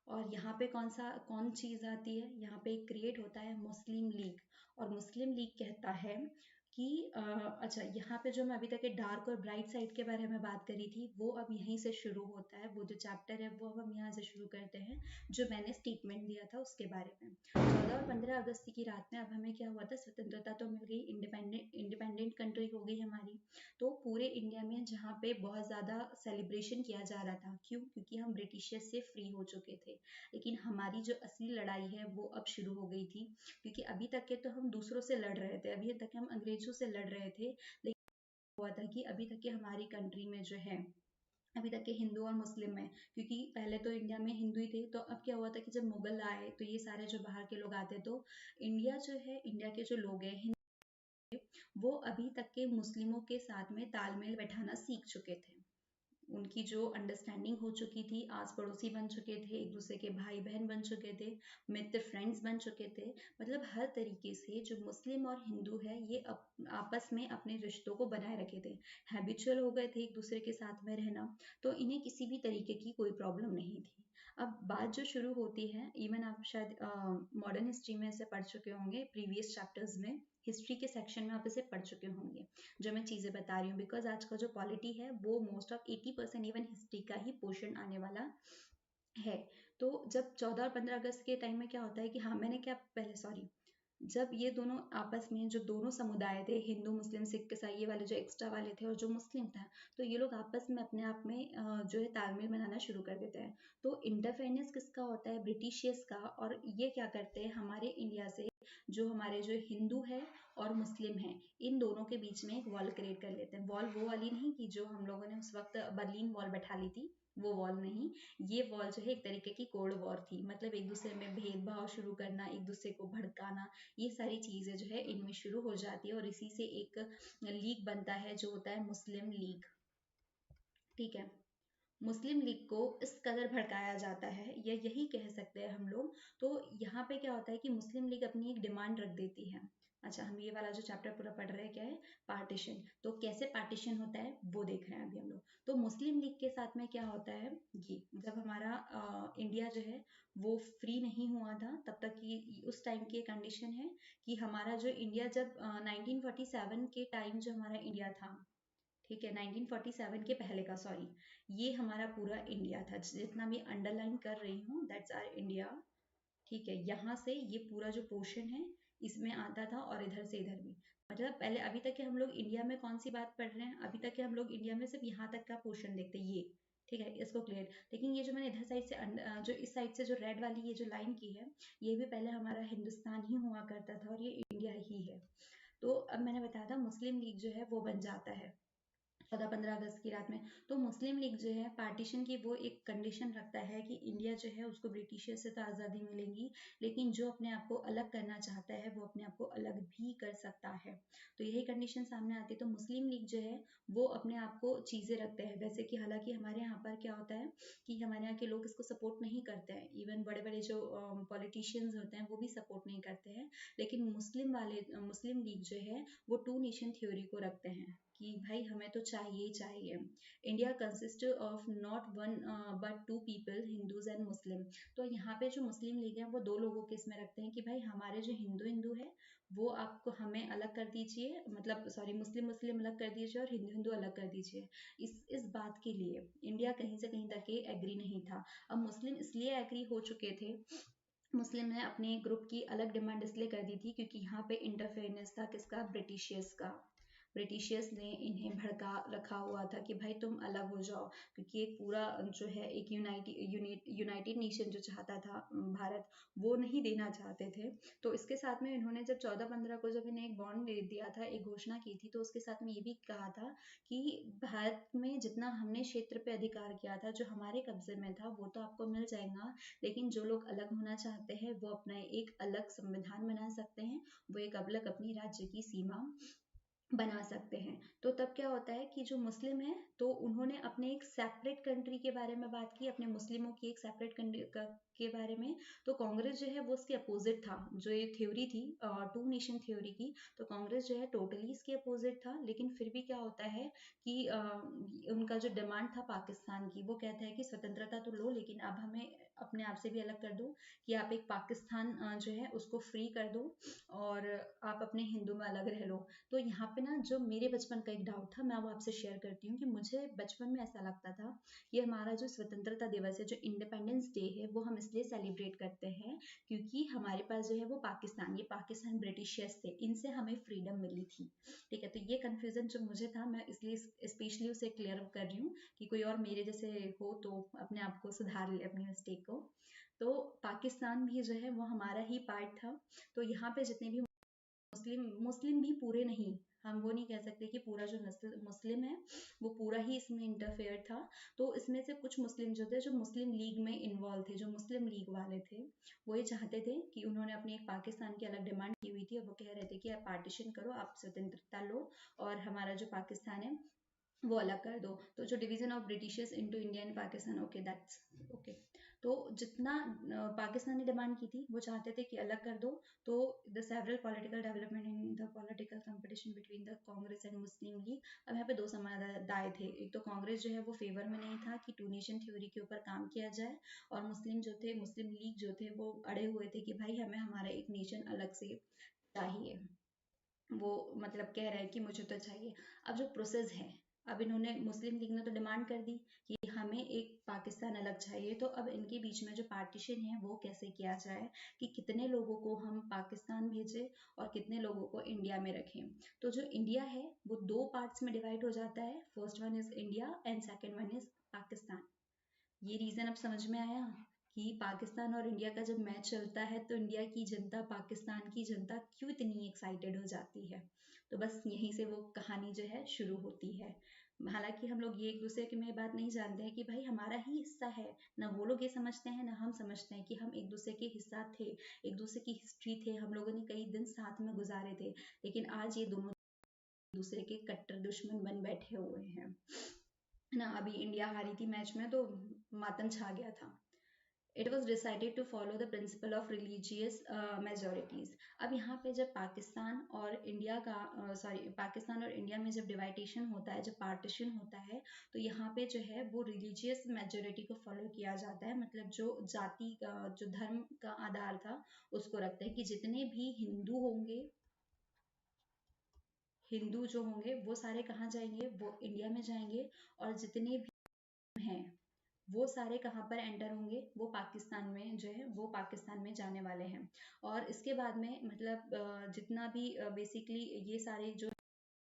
और यहाँ पे कौन चीज़ आती है, यहाँ पे क्रिएट होता है मुस्लिम लीग। और मुस्लिम लीग कहता है कि अच्छा, यहाँ पे जो मैं अभी तक के डार्क और ब्राइट साइड के बारे में बात करी थी वो अब यहीं से शुरू होता है। वो जो चैप्टर है वो अब हम यहाँ से शुरू करते हैं, जो मैंने स्टेटमेंट दिया था उसके बारे में। 14 और 15 अगस्त की रात में अब हमें क्या हुआ था, स्वतंत्रता तो मिल गई, इंडिपेंडेंट कंट्री हो गई हमारी। तो पूरे इंडिया में जहाँ पे बहुत ज़्यादा सेलिब्रेशन किया जा रहा था, क्यों? क्योंकि हम ब्रिटिशर्स से फ्री हो चुके थे। लेकिन हमारी जो असली लड़ाई है वो अब शुरू हो गई थी, क्योंकि अभी तक के तो हम दूसरों से लड़ रहे थे, अभी तक हम अंग्रेजों से लड़ रहे थे। लेकिन हुआ था कि अभी तक के हमारी कंट्री में जो है, अभी तक के हिंदू और मुस्लिम में, क्योंकि पहले तो इंडिया में हिंदू ही थे, तो अब क्या हुआ था कि जब मुगल आए तो ये सारे जो बाहर के लोग आते, तो इंडिया जो है, इंडिया के जो लोग हैं वो अभी तक के मुस्लिमों के साथ में तालमेल बैठाना सीख चुके थे। उनकी जो अंडरस्टैंडिंग हो चुकी थी, आस पड़ोसी बन चुके थे, एक दूसरे के भाई बहन बन चुके थे, मित्र फ्रेंड्स बन चुके थे। मतलब हर तरीके से जो मुस्लिम और हिंदू है ये आपस में अपने रिश्तों को बनाए रखे थे, हैबिचुअल हो गए थे एक दूसरे के साथ में रहना। तो इन्हें किसी भी तरीके की कोई प्रॉब्लम नहीं थी। अब बात जो शुरू होती है, इवन आप शायद मॉडर्न हिस्ट्री में इसे पढ़ चुके होंगे, प्रीवियस चैप्टर्स में हिस्ट्री के सेक्शन में आप इसे पढ़ चुके होंगे, जो मैं चीज़ें बता रही हूँ। बिकॉज आज का जो पॉलिटी है वो मोस्ट ऑफ 80% इवन हिस्ट्री का ही पोर्शन आने वाला है। तो जब 14 और 15 अगस्त के टाइम में क्या होता है कि हाँ, मैंने क्या पहले सॉरी, जब ये दोनों आपस में, जो दोनों समुदाय थे, हिंदू मुस्लिम सिख ईसाई, ये वाले जो एक्स्ट्रा वाले थे और जो मुस्लिम था, तो ये लोग आपस में अपने आप में जो है तालमेल बनाना शुरू कर देते हैं। तो इंटरफेरेंस किसका होता है? ब्रिटिशियर्स का। और ये क्या करते हैं, हमारे इंडिया से जो हमारे जो हिंदू है और मुस्लिम है, इन दोनों के बीच में एक वॉल क्रिएट कर लेते हैं। वॉल वो वाली नहीं कि जो हम लोगों ने उस वक्त बर्लिन वॉल बैठा ली थी, वो वॉल नहीं। ये वॉल जो है एक तरीके की कोल्ड वॉर थी, मतलब एक दूसरे में भेदभाव शुरू करना, एक दूसरे को भड़काना, ये सारी चीजें जो है इनमें शुरू हो जाती है। और इसी से एक लीग बनता है जो होता है मुस्लिम लीग। ठीक है, मुस्लिम लीग को इस कदर भड़काया जाता है, या यही कह सकते हैं हम लोग। तो यहाँ पे क्या होता है कि मुस्लिम लीग अपनी एक डिमांड रख देती है। अच्छा, हम ये वाला जो चैप्टर पूरा पढ़ रहे हैं क्या है, पार्टीशन। तो कैसे पार्टीशन होता है वो देख रहे हैं अभी हम लोग। तो मुस्लिम लीग के साथ में क्या होता है, ये जब हमारा इंडिया जो है वो फ्री नहीं हुआ था, तब तक की उस टाइम की कंडीशन है कि हमारा जो इंडिया, जब 1947 के टाइम जो हमारा इंडिया था, ठीक है, 1947 के पहले का, सॉरी, ये हमारा पूरा इंडिया था, जितना मैं अंडरलाइन कर रही हूँ दैट्स आवर इंडिया। ठीक है, यहाँ से ये पूरा जो पोर्शन है इसमें आता था, और इधर से इधर भी। मतलब पहले, अभी तक के हम लोग इंडिया में कौन सी बात पढ़ रहे हैं, अभी तक के हम लोग इंडिया में सिर्फ यहाँ तक का पोर्शन देखते हैं, ये। ठीक है, इसको क्लियर। लेकिन ये जो मैंने इधर साइड से जो इस साइड से जो रेड वाली ये जो लाइन की है, ये भी पहले हमारा हिंदुस्तान ही हुआ करता था और ये इंडिया ही है। तो अब मैंने बताया था मुस्लिम लीग जो है वो बन जाता है 14-15 अगस्त की रात में। तो मुस्लिम लीग जो है पार्टीशन की वो एक कंडीशन रखता है कि इंडिया जो है उसको ब्रिटिशर से तो आज़ादी मिलेगी, लेकिन जो अपने आप को अलग करना चाहता है वो अपने आप को अलग भी कर सकता है। तो यही कंडीशन सामने आती है। तो मुस्लिम लीग जो है वो अपने आप को चीज़ें रखते हैं, वैसे कि हालांकि हमारे यहाँ पर क्या होता है कि हमारे यहाँ के लोग इसको सपोर्ट नहीं करते हैं, इवन बड़े बड़े जो पॉलिटिशियंस होते हैं वो भी सपोर्ट नहीं करते हैं। लेकिन मुस्लिम लीग जो है वो टू नेशन थ्योरी को रखते हैं कि भाई हमें तो चाहिए ही चाहिए। India consist of not one but two people, Hindus and Muslim. तो यहाँ पे जो मुस्लिम लीग है वो दो लोगों के इसमें रखते हैं कि भाई हमारे जो हिंदू हिंदू है वो आपको हमें अलग कर दीजिए, मतलब सॉरी मुस्लिम मुस्लिम अलग कर दीजिए और हिंदू हिंदू अलग कर दीजिए। इस बात के लिए इंडिया कहीं से कहीं तक एग्री नहीं था। अब मुस्लिम इसलिए एग्री हो चुके थे, मुस्लिम ने अपने ग्रुप की अलग डिमांड इसलिए कर दी थी क्योंकि यहाँ पे इंटरफेरेंस था किसका, ब्रिटिशियर्स का। ब्रिटिशियर्स ने इन्हें भड़का रखा हुआ था कि भाई तुम अलग हो जाओ, क्योंकि एक पूरा जो है एक यूनाइटेड नेशन जो चाहता था भारत, वो नहीं देना चाहते थे। तो इसके साथ में इन्होंने जब 14-15 को जब इन्हें एक बॉन्ड दे दिया था, एक घोषणा की थी, तो उसके साथ में ये भी कहा था कि भारत में जितना हमने क्षेत्र पे अधिकार किया था, जो हमारे कब्जे में था, वो तो आपको मिल जाएगा, लेकिन जो लोग अलग होना चाहते हैं वो अपना एक अलग संविधान बना सकते हैं, वो एक अलग अपनी राज्य की सीमा बना सकते हैं। तो तब क्या होता है कि जो मुस्लिम है तो उन्होंने अपने एक सेपरेट कंट्री के बारे में बात की, अपने मुस्लिमों की एक सेपरेट कंट्री के बारे में। तो कांग्रेस जो है वो उसके अपोजिट था, जो ये थ्योरी थी टू नेशन थ्योरी की, तो कांग्रेस जो है टोटली इसके अपोजिट था। लेकिन फिर भी क्या होता है कि उनका जो डिमांड था पाकिस्तान की, वो कहता है कि स्वतंत्रता तो लो लेकिन अब हमें अपने आप से भी अलग कर दो, कि आप एक पाकिस्तान जो है उसको फ्री कर दो और आप अपने हिंदू में अलग रह लो। तो यहाँ पे ना जो मेरे बचपन का एक डाउट था, मैं वो आपसे शेयर करती हूँ कि मुझे बचपन में ऐसा लगता था कि हमारा जो स्वतंत्रता दिवस है, जो इंडिपेंडेंस डे है, वो हम इसलिए सेलिब्रेट करते हैं क्योंकि हमारे पास जो है वो पाकिस्तान, ये पाकिस्तान ब्रिटिशर्स थे, इनसे हमें फ्रीडम मिली थी। ठीक है, तो ये कन्फ्यूजन जो मुझे था, मैं इसलिए स्पेशली उसे क्लियर कर रही हूँ कि कोई और मेरे जैसे हो तो अपने आप को सुधार ले, अपनी मिस्टेक को। तो पाकिस्तान भी जो है वो हमारा ही पार्ट था। तो यहाँ पे जितने भी मुस्लिम मुस्लिम भी पूरे नहीं, हम वो नहीं कह सकते कि पूरा जो मुस्लिम है वो पूरा ही इसमें इंटरफेयर था। तो इसमें से कुछ मुस्लिम जो थे, जो मुस्लिम लीग में इन्वॉल्व थे, जो मुस्लिम लीग वाले थे, वो ये चाहते थे कि उन्होंने अपनी एक पाकिस्तान की अलग डिमांड की हुई थी और वो कह रहे थे कि आप पार्टीशन करो, आप स्वतंत्रता लो और हमारा जो पाकिस्तान है वो अलग कर दो। तो जो division of Britishers into India and Pakistan, okay that's okay. तो जितना पाकिस्तान ने डिमांड की थी वो चाहते थे कि अलग कर दो। तो the several political development in the political competition between the Congress and Muslim league. अब यहाँ पे दो समुदाय थे, एक तो कांग्रेस जो है वो फेवर में नहीं था कि टू नेशन थ्योरी के ऊपर काम किया जाए, और मुस्लिम जो थे, मुस्लिम लीग जो थे, वो अड़े हुए थे कि भाई हमें हमारा एक नेशन अलग से चाहिए। वो मतलब कह रहे हैं कि मुझे तो चाहिए। अब जो प्रोसेस है, अब इन्होंने, मुस्लिम लीग ने तो डिमांड कर दी कि हमें एक पाकिस्तान अलग चाहिए, तो अब इनके बीच में जो पार्टीशन है वो कैसे किया जाए, कि कितने लोगों को हम पाकिस्तान भेजें और कितने लोगों को इंडिया में रखें। तो जो इंडिया है वो दो पार्ट्स में डिवाइड हो जाता है, first one is India and second one is Pakistan. ये रीजन अब समझ में आया कि पाकिस्तान और इंडिया का जब मैच चलता है तो इंडिया की जनता पाकिस्तान की जनता क्यों इतनी एक्साइटेड हो जाती है। तो बस यहीं से वो कहानी जो है शुरू होती है। हालांकि हम लोग ये एक दूसरे के में बात नहीं जानते हैं कि भाई हमारा ही हिस्सा है, ना वो लोग ये समझते हैं ना हम समझते हैं कि हम एक दूसरे के हिस्सा थे, एक दूसरे की हिस्ट्री थे, हम लोगों ने कई दिन साथ में गुजारे थे। लेकिन आज ये दोनों दूसरे के कट्टर दुश्मन बन बैठे हुए हैं ना। अभी इंडिया हारी थी मैच में तो मातम छा गया था। It was decided to follow the principle of religious majorities. अब यहाँ पे जब पाकिस्तान और इंडिया का पाकिस्तान और इंडिया में जब डिवाइडेशन होता है, जब पार्टीशन होता है, तो यहाँ पे जो है वो रिलीजियस मेजोरिटी को फॉलो किया जाता है। मतलब जो जाति का, जो धर्म का आधार था उसको रखते हैं कि जितने भी हिंदू जो होंगे वो सारे कहाँ जाएंगे, वो इंडिया में जाएंगे, और जितने भी हैं वो सारे कहाँ पर एंटर होंगे, वो पाकिस्तान में जो है वो पाकिस्तान में जाने वाले हैं। और इसके बाद में मतलब जितना भी बेसिकली ये सारे जो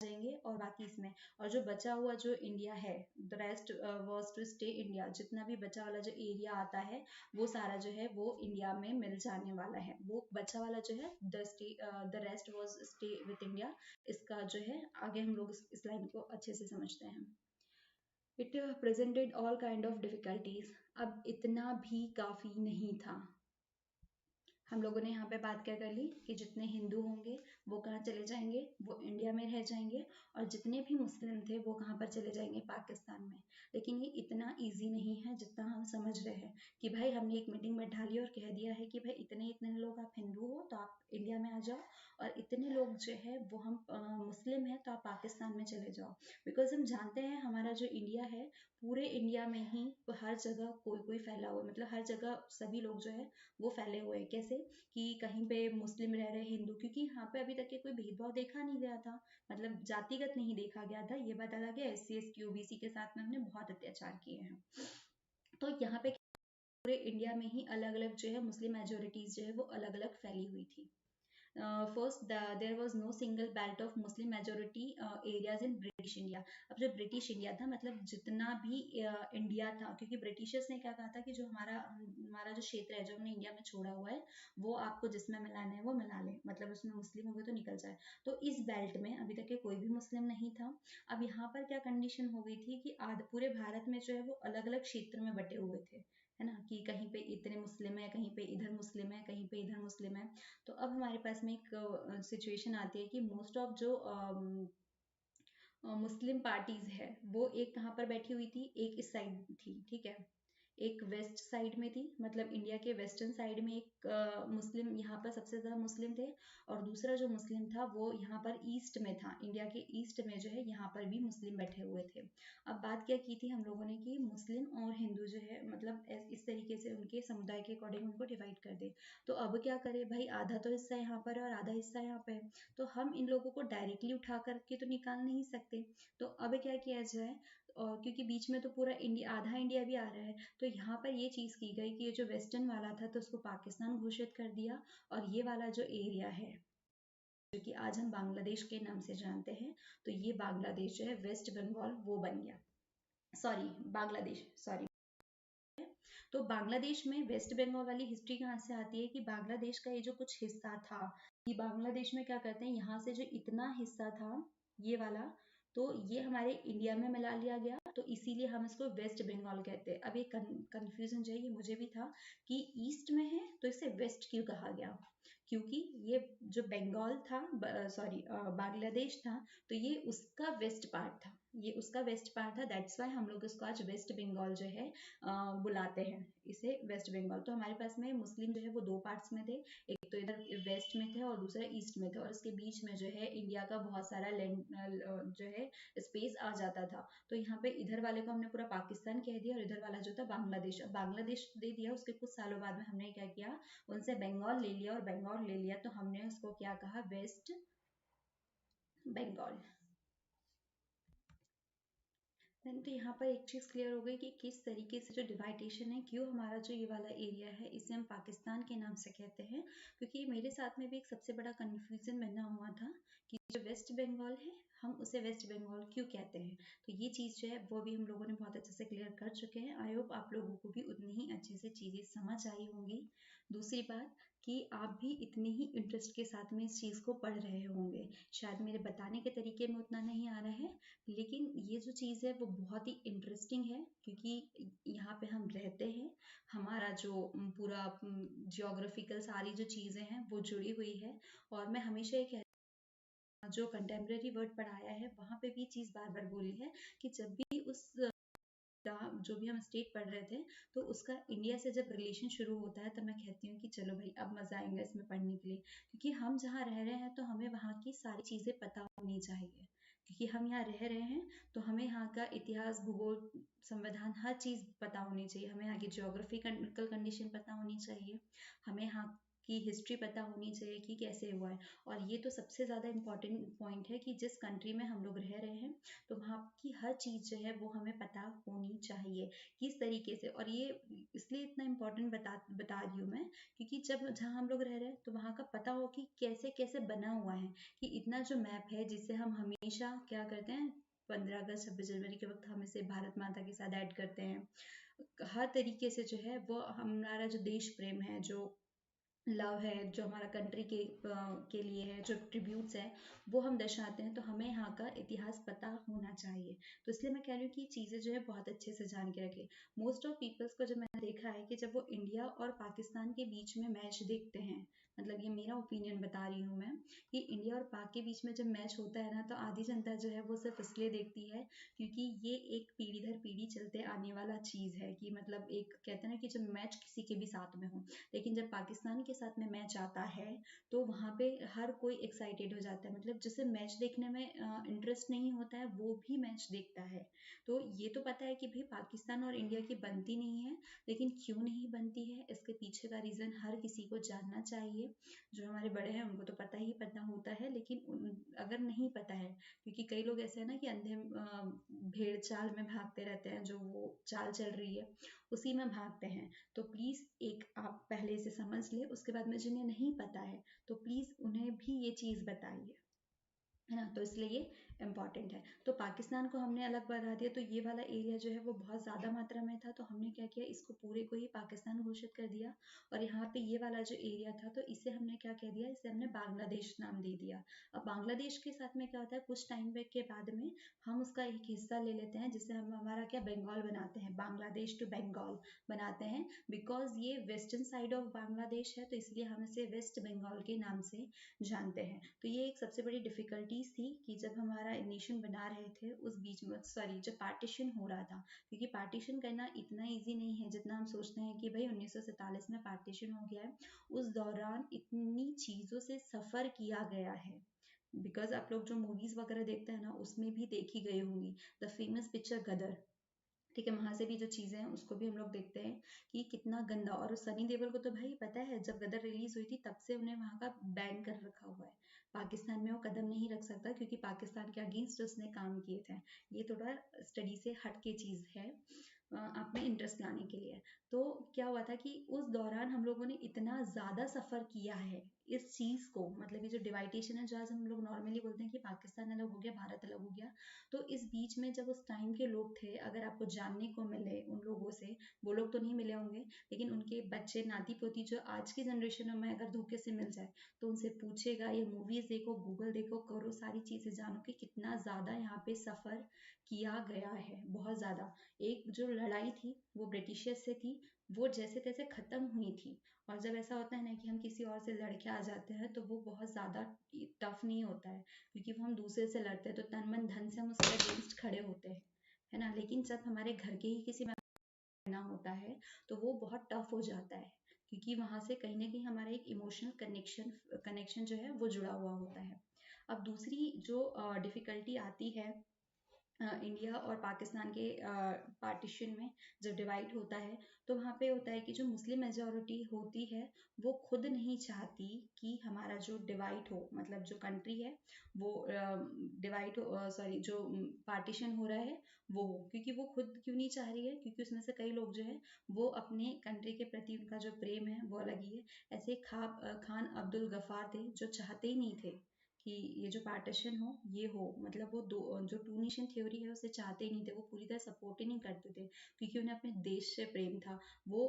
जाएंगे, और बाकी इसमें, और जो बचा हुआ जो इंडिया है, the rest was to stay India, जितना भी बचा वाला जो एरिया आता है वो सारा जो है वो इंडिया में मिल जाने वाला है। वो बचा वाला जो है the rest was stay with India, इसका जो है आगे हम लोग इस लाइन को अच्छे से समझते हैं। It presented all kind of difficulties. अब इतना भी काफी नहीं था, हम लोगों ने यहाँ पे बात क्या कर ली कि जितने हिंदू होंगे वो कहाँ चले जाएंगे, वो इंडिया में रह जाएंगे, और जितने भी मुस्लिम थे वो कहाँ पर चले जाएंगे, पाकिस्तान में। लेकिन ये इतना इजी नहीं है जितना हम समझ रहे हैं कि भाई हमने एक मीटिंग बैठा ली और कह दिया है कि भाई इतने इतने लोग आप हिंदू हो तो आप इंडिया में आ जाओ, और इतने लोग जो है वो हम मुस्लिम हैं तो आप पाकिस्तान में चले जाओ। बिकॉज हम जानते हैं हमारा जो इंडिया है, पूरे इंडिया में ही हर जगह कोई कोई फैला हुआ है, मतलब हर जगह सभी लोग जो है वो फैले हुए हैं। कैसे कि कहीं पे मुस्लिम रह रहे हिंदू, क्योंकि यहाँ पे अभी तक के कोई भेदभाव देखा नहीं गया था, मतलब जातिगत नहीं देखा गया था। ये बात अलग है, SC ST OBC के साथ में हमने बहुत अत्याचार किए हैं। तो यहाँ पे पूरे इंडिया में ही अलग अलग जो है मुस्लिम मेजोरिटीज जो है वो अलग अलग फैली हुई थी। First, there was no single belt of Muslim majority areas in British India. अब जो ब्रिटिश इंडिया था, मतलब जितना भी इंडिया था, क्योंकि ब्रिटिशर्स ने क्या कहा था कि जो हमारा हमारा जो क्षेत्र है जो हमने इंडिया में छोड़ा हुआ है वो आपको जिसमें मिलाना है वो मिला ले, मतलब उसमें मुस्लिम हो गए तो निकल जाए। तो इस बेल्ट में अभी तक के कोई भी मुस्लिम नहीं था। अब यहाँ पर क्या कंडीशन हो गई थी कि आध पूरे भारत में जो है वो अलग अलग क्षेत्र में बटे हुए थे, है ना, कि कहीं पे इतने मुस्लिम है, कहीं पे इधर मुस्लिम है, कहीं पे इधर मुस्लिम है। तो अब हमारे पास में एक सिचुएशन आती है कि मोस्ट ऑफ जो मुस्लिम पार्टीज है वो एक कहाँ पर बैठी हुई थी, एक इस साइड थी, ठीक है, एक वेस्ट साइड में थी, मतलब इंडिया के वेस्टर्न साइड में एक मुस्लिम, यहाँ पर सबसे ज्यादा मुस्लिम थे, और दूसरा जो मुस्लिम था वो यहाँ पर ईस्ट में था, इंडिया के ईस्ट में जो है यहाँ पर भी मुस्लिम बैठे हुए थे। अब बात क्या की थी हम लोगों ने कि मुस्लिम और हिंदू जो है मतलब इस तरीके से उनके समुदाय के अकॉर्डिंग उनको डिवाइड कर दे। तो अब क्या करे भाई, आधा तो हिस्सा यहाँ पर है और आधा हिस्सा यहाँ पे है, तो हम इन लोगों को डायरेक्टली उठा करके तो निकाल नहीं सकते। तो अब क्या किया जाए, और क्योंकि बीच में तो पूरा इंडिया, आधा इंडिया भी आ रहा है, तो यहाँ पर ये चीज की गई कि ये जो वेस्टर्न वाला था तो उसको पाकिस्तान घोषित कर दिया, और ये वाला जो एरिया है जो कि आज हम बांग्लादेश के नाम से जानते हैं, तो ये बांग्लादेश जो है वेस्ट बंगाल वो बन गया, सॉरी बांग्लादेश, सॉरी। तो बांग्लादेश में वेस्ट बंगाल वाली हिस्ट्री कहाँ से आती है कि बांग्लादेश का ये जो कुछ हिस्सा था, कि बांग्लादेश में क्या करते हैं, यहाँ से जो इतना हिस्सा था ये वाला, तो ये हमारे इंडिया में मिला लिया गया, तो इसीलिए हम इसको वेस्ट बंगाल कहते हैं। अब ये कंफ्यूजन जो है ये मुझे भी था कि ईस्ट में है तो इसे वेस्ट क्यों कहा गया, क्योंकि ये जो बंगाल था, सॉरी बांग्लादेश था, तो ये उसका वेस्ट पार्ट था, ये उसका वेस्ट पार्ट था, दैट्स वाई हम लोग इसको आज वेस्ट बंगाल जो है बुलाते हैं इसे वेस्ट बंगाल। तो हमारे पास में मुस्लिम जो है वो दो पार्ट्स में थे, एक तो इधर वेस्ट में थे और दूसरा ईस्ट में थे, और इसके बीच में जो है इंडिया का बहुत सारा लैंड जो है स्पेस आ जाता था। तो यहाँ पे इधर वाले को हमने पूरा पाकिस्तान कह दिया और इधर वाला जो था बांग्लादेश, बांग्लादेश दे दिया। उसके कुछ सालों बाद में हमने क्या किया, उनसे बंगाल ले लिया, और बंगाल ले लिया तो हमने उसको क्या कहा, वेस्ट बंगाल। देन तो यहाँ पर एक चीज़ क्लियर हो गई कि किस तरीके से जो डिवाइडेशन है, क्यों हमारा जो ये वाला एरिया है इसे हम पाकिस्तान के नाम से कहते हैं, क्योंकि मेरे साथ में भी एक सबसे बड़ा कन्फ्यूजन बना हुआ था कि जो वेस्ट बंगाल है हम उसे वेस्ट बंगाल क्यों कहते हैं। तो ये चीज़ जो है वो भी हम लोगों ने बहुत अच्छे से क्लियर कर चुके हैं। आई होप आप लोगों को भी उतनी ही अच्छे से चीज़ें समझ आई होंगी। दूसरी बात कि आप भी इतने ही इंटरेस्ट के साथ में इस चीज़ को पढ़ रहे होंगे। शायद मेरे बताने के तरीके में उतना नहीं आ रहा है, लेकिन ये जो चीज़ है वो बहुत ही इंटरेस्टिंग है, क्योंकि यहाँ पे हम रहते हैं, हमारा जो पूरा जियोग्राफिकल सारी जो चीज़ें हैं वो जुड़ी हुई है। और मैं हमेशा ये कहती हूँ, जो कंटेम्प्रेरी वर्ड पढ़ाया है वहाँ पे भी चीज़ बार बार बोली है कि जब भी उस जो भी हम स्टेट पढ़ रहे थे तो उसका इंडिया से जब रिलेशन शुरू होता है, तब मैं कहती हूँ कि चलो भाई अब मज़ा आएगा इसमें पढ़ने के लिए, क्योंकि हम जहाँ रह रहे हैं तो हमें वहाँ की सारी चीज़ें पता होनी चाहिए, क्योंकि हम यहाँ रह रहे हैं तो हमें यहाँ का इतिहास, भूगोल, संविधान, हर चीज़ पता होनी चाहिए, हमें यहाँ की ज्योग्राफिकल कंडीशन पता होनी चाहिए, हमें यहाँ की हिस्ट्री पता होनी चाहिए कि कैसे हुआ है। और ये तो सबसे ज़्यादा इम्पोर्टेंट पॉइंट है कि जिस कंट्री में हम लोग रह रहे हैं तो वहाँ की हर चीज़ जो है वो हमें पता होनी चाहिए किस तरीके से। और ये इसलिए इतना इम्पोर्टेंट बता रही हूँ मैं, क्योंकि जब जहाँ हम लोग रह रहे हैं तो वहाँ का पता हो कि कैसे कैसे बना हुआ है, कि इतना जो मैप है जिससे हम हमेशा क्या करते हैं, 15 अगस्त 26 जनवरी के वक्त हम इसे भारत माता के साथ ऐड करते हैं। हर तरीके से जो है वो हमारा जो देश प्रेम है, जो लव है, जो हमारा कंट्री के लिए है, जो ट्रिब्यूट्स है, वो हम दर्शाते हैं, तो हमें यहाँ का इतिहास पता होना चाहिए। तो इसलिए मैं कह रही हूँ कि चीज़ें जो है बहुत अच्छे से जान के रखें। मोस्ट ऑफ पीपल्स को जब मैंने देखा है कि जब वो इंडिया और पाकिस्तान के बीच में मैच देखते हैं, मतलब ये मेरा ओपिनियन बता रही हूँ मैं, कि इंडिया और पाक के बीच में जब मैच होता है ना, तो आधी जनता जो है वो सिर्फ इसलिए देखती है क्योंकि ये एक पीढ़ी दर पीढ़ी चलते आने वाला चीज़ है, कि मतलब एक कहते हैं ना कि जब मैच किसी के भी साथ में हो, लेकिन जब पाकिस्तान के साथ में मैच आता है तो वहाँ पे हर कोई एक्साइटेड हो जाता है, मतलब जिसे मैच देखने में इंटरेस्ट नहीं होता है वो भी मैच देखता है। तो ये तो पता है कि भाई पाकिस्तान और इंडिया की बनती नहीं है, लेकिन क्यों नहीं बनती है इसके पीछे का रीज़न हर किसी को जानना चाहिए। जो हमारे बड़े हैं उनको तो पता ही पता होता है, लेकिन अगर नहीं पता है, क्योंकि कई लोग ऐसे हैं ना कि अंधे भेड़ चाल में भागते रहते हैं, जो वो चाल चल रही है उसी में भागते हैं। तो प्लीज़ एक आप पहले से समझ ले, उसके बाद में जिन्हें नहीं पता है तो प्लीज़ उन्हें भी ये चीज़ बताइए, है ना। तो इसलिए ये इम्पॉर्टेंट है। तो पाकिस्तान को हमने अलग बता दिया, तो ये वाला एरिया जो है वो बहुत ज़्यादा मात्रा में था, तो हमने क्या किया, इसको पूरे को ही पाकिस्तान घोषित कर दिया। और यहाँ पे ये वाला जो एरिया था, तो इसे हमने क्या कह दिया, इसे हमने बांग्लादेश नाम दे दिया। अब बांग्लादेश के साथ में क्या होता है, कुछ टाइम के बाद में हम उसका एक हिस्सा ले लेते हैं, जिसे हम हमारा क्या बंगाल बनाते हैं, बांग्लादेश टू बंगाल बनाते हैं। बिकॉज ये वेस्टर्न साइड ऑफ बांग्लादेश है, तो इसलिए हम इसे वेस्ट बंगाल के नाम से जानते हैं। तो ये एक सबसे बड़ी डिफिकल्टीज थी कि जब हमारा नेशन बना रहे थे उस बीच में, सॉरी, जब पार्टीशन हो रहा था, क्योंकि पार्टीशन करना इतना इजी नहीं है जितना हम सोचते हैं कि भाई 1947 में पार्टीशन हो गया है। उस दौरान इतनी चीज़ों से सफ़र किया गया है। बिकॉज आप लोग जो मूवीज वगैरह देखते हैं ना, उसमें भी देखी गई होंगी द फेमस पिक्चर गदर, ठीक है, वहां से भी जो चीजें हैं उसको भी हम लोग देखते हैं कि कितना गंदा। और सनी देओल को तो भाई पता है, जब गदर रिलीज हुई थी तब से उन्हें वहां का बैन कर रखा हुआ है। पाकिस्तान में वो कदम नहीं रख सकता क्योंकि पाकिस्तान के अगेंस्ट उसने काम किए थे। ये थोड़ा स्टडी से हट के चीज है, आप में इंटरेस्ट लाने के लिए। तो क्या हुआ था कि उस दौरान हम लोगों ने इतना ज्यादा सफर किया है इस चीज को, मतलब ये जो डिवाइडेशन है, जो आज हम लोग नॉर्मली बोलते हैं कि पाकिस्तान अलग हो गया, भारत अलग हो गया, तो इस बीच में जब उस टाइम के लोग थे, अगर आपको जानने को मिले उन लोगों से, वो लोग तो नहीं मिले होंगे, लेकिन उनके बच्चे नाती पोती जो आज की जनरेशन में अगर धोखे से मिल जाए तो उनसे पूछेगा, ये मूवीज देखो, गूगल देखो, करो, सारी चीजें जानो कि कितना ज्यादा यहाँ पे सफर किया गया है, बहुत ज्यादा। एक जो लड़ाई थी वो ब्रिटिशर्स से थी, वो जैसे तैसे खत्म हुई थी। और जब ऐसा होता है ना कि हम किसी और से लड़के आ जाते हैं तो वो बहुत ज्यादा टफ नहीं होता है, क्योंकि वो हम दूसरे से लड़ते हैं तो तन मन धन से हम उसके अगेंस्ट खड़े होते हैं, है ना। लेकिन जब हमारे घर के ही किसी में लड़ना होता है तो वो बहुत टफ हो जाता है, क्योंकि वहां से कहीं ना कहीं हमारा एक इमोशनल कनेक्शन कनेक्शन जो है वो जुड़ा हुआ होता है। अब दूसरी जो डिफिकल्टी आती है इंडिया और पाकिस्तान के पार्टीशन में, जब डिवाइड होता है, तो वहाँ पे होता है कि जो मुस्लिम मेजोरिटी होती है वो खुद नहीं चाहती कि हमारा जो डिवाइड हो, मतलब जो कंट्री है वो डिवाइड हो, सॉरी, जो पार्टीशन हो रहा है वो हो। क्योंकि वो खुद क्यों नहीं चाह रही है, क्योंकि उसमें से कई लोग जो है वो अपने कंट्री के प्रति उनका जो प्रेम है वो अलग ही है। ऐसे खान अब्दुल गफ्फार थे जो चाहते ही नहीं थे कि ये जो पार्टीशन हो ये हो, मतलब वो दो जो टू नेशन थ्योरी है उसे चाहते ही नहीं थे, वो पूरी तरह सपोर्ट ही नहीं करते थे, क्योंकि उन्हें अपने देश से प्रेम था। वो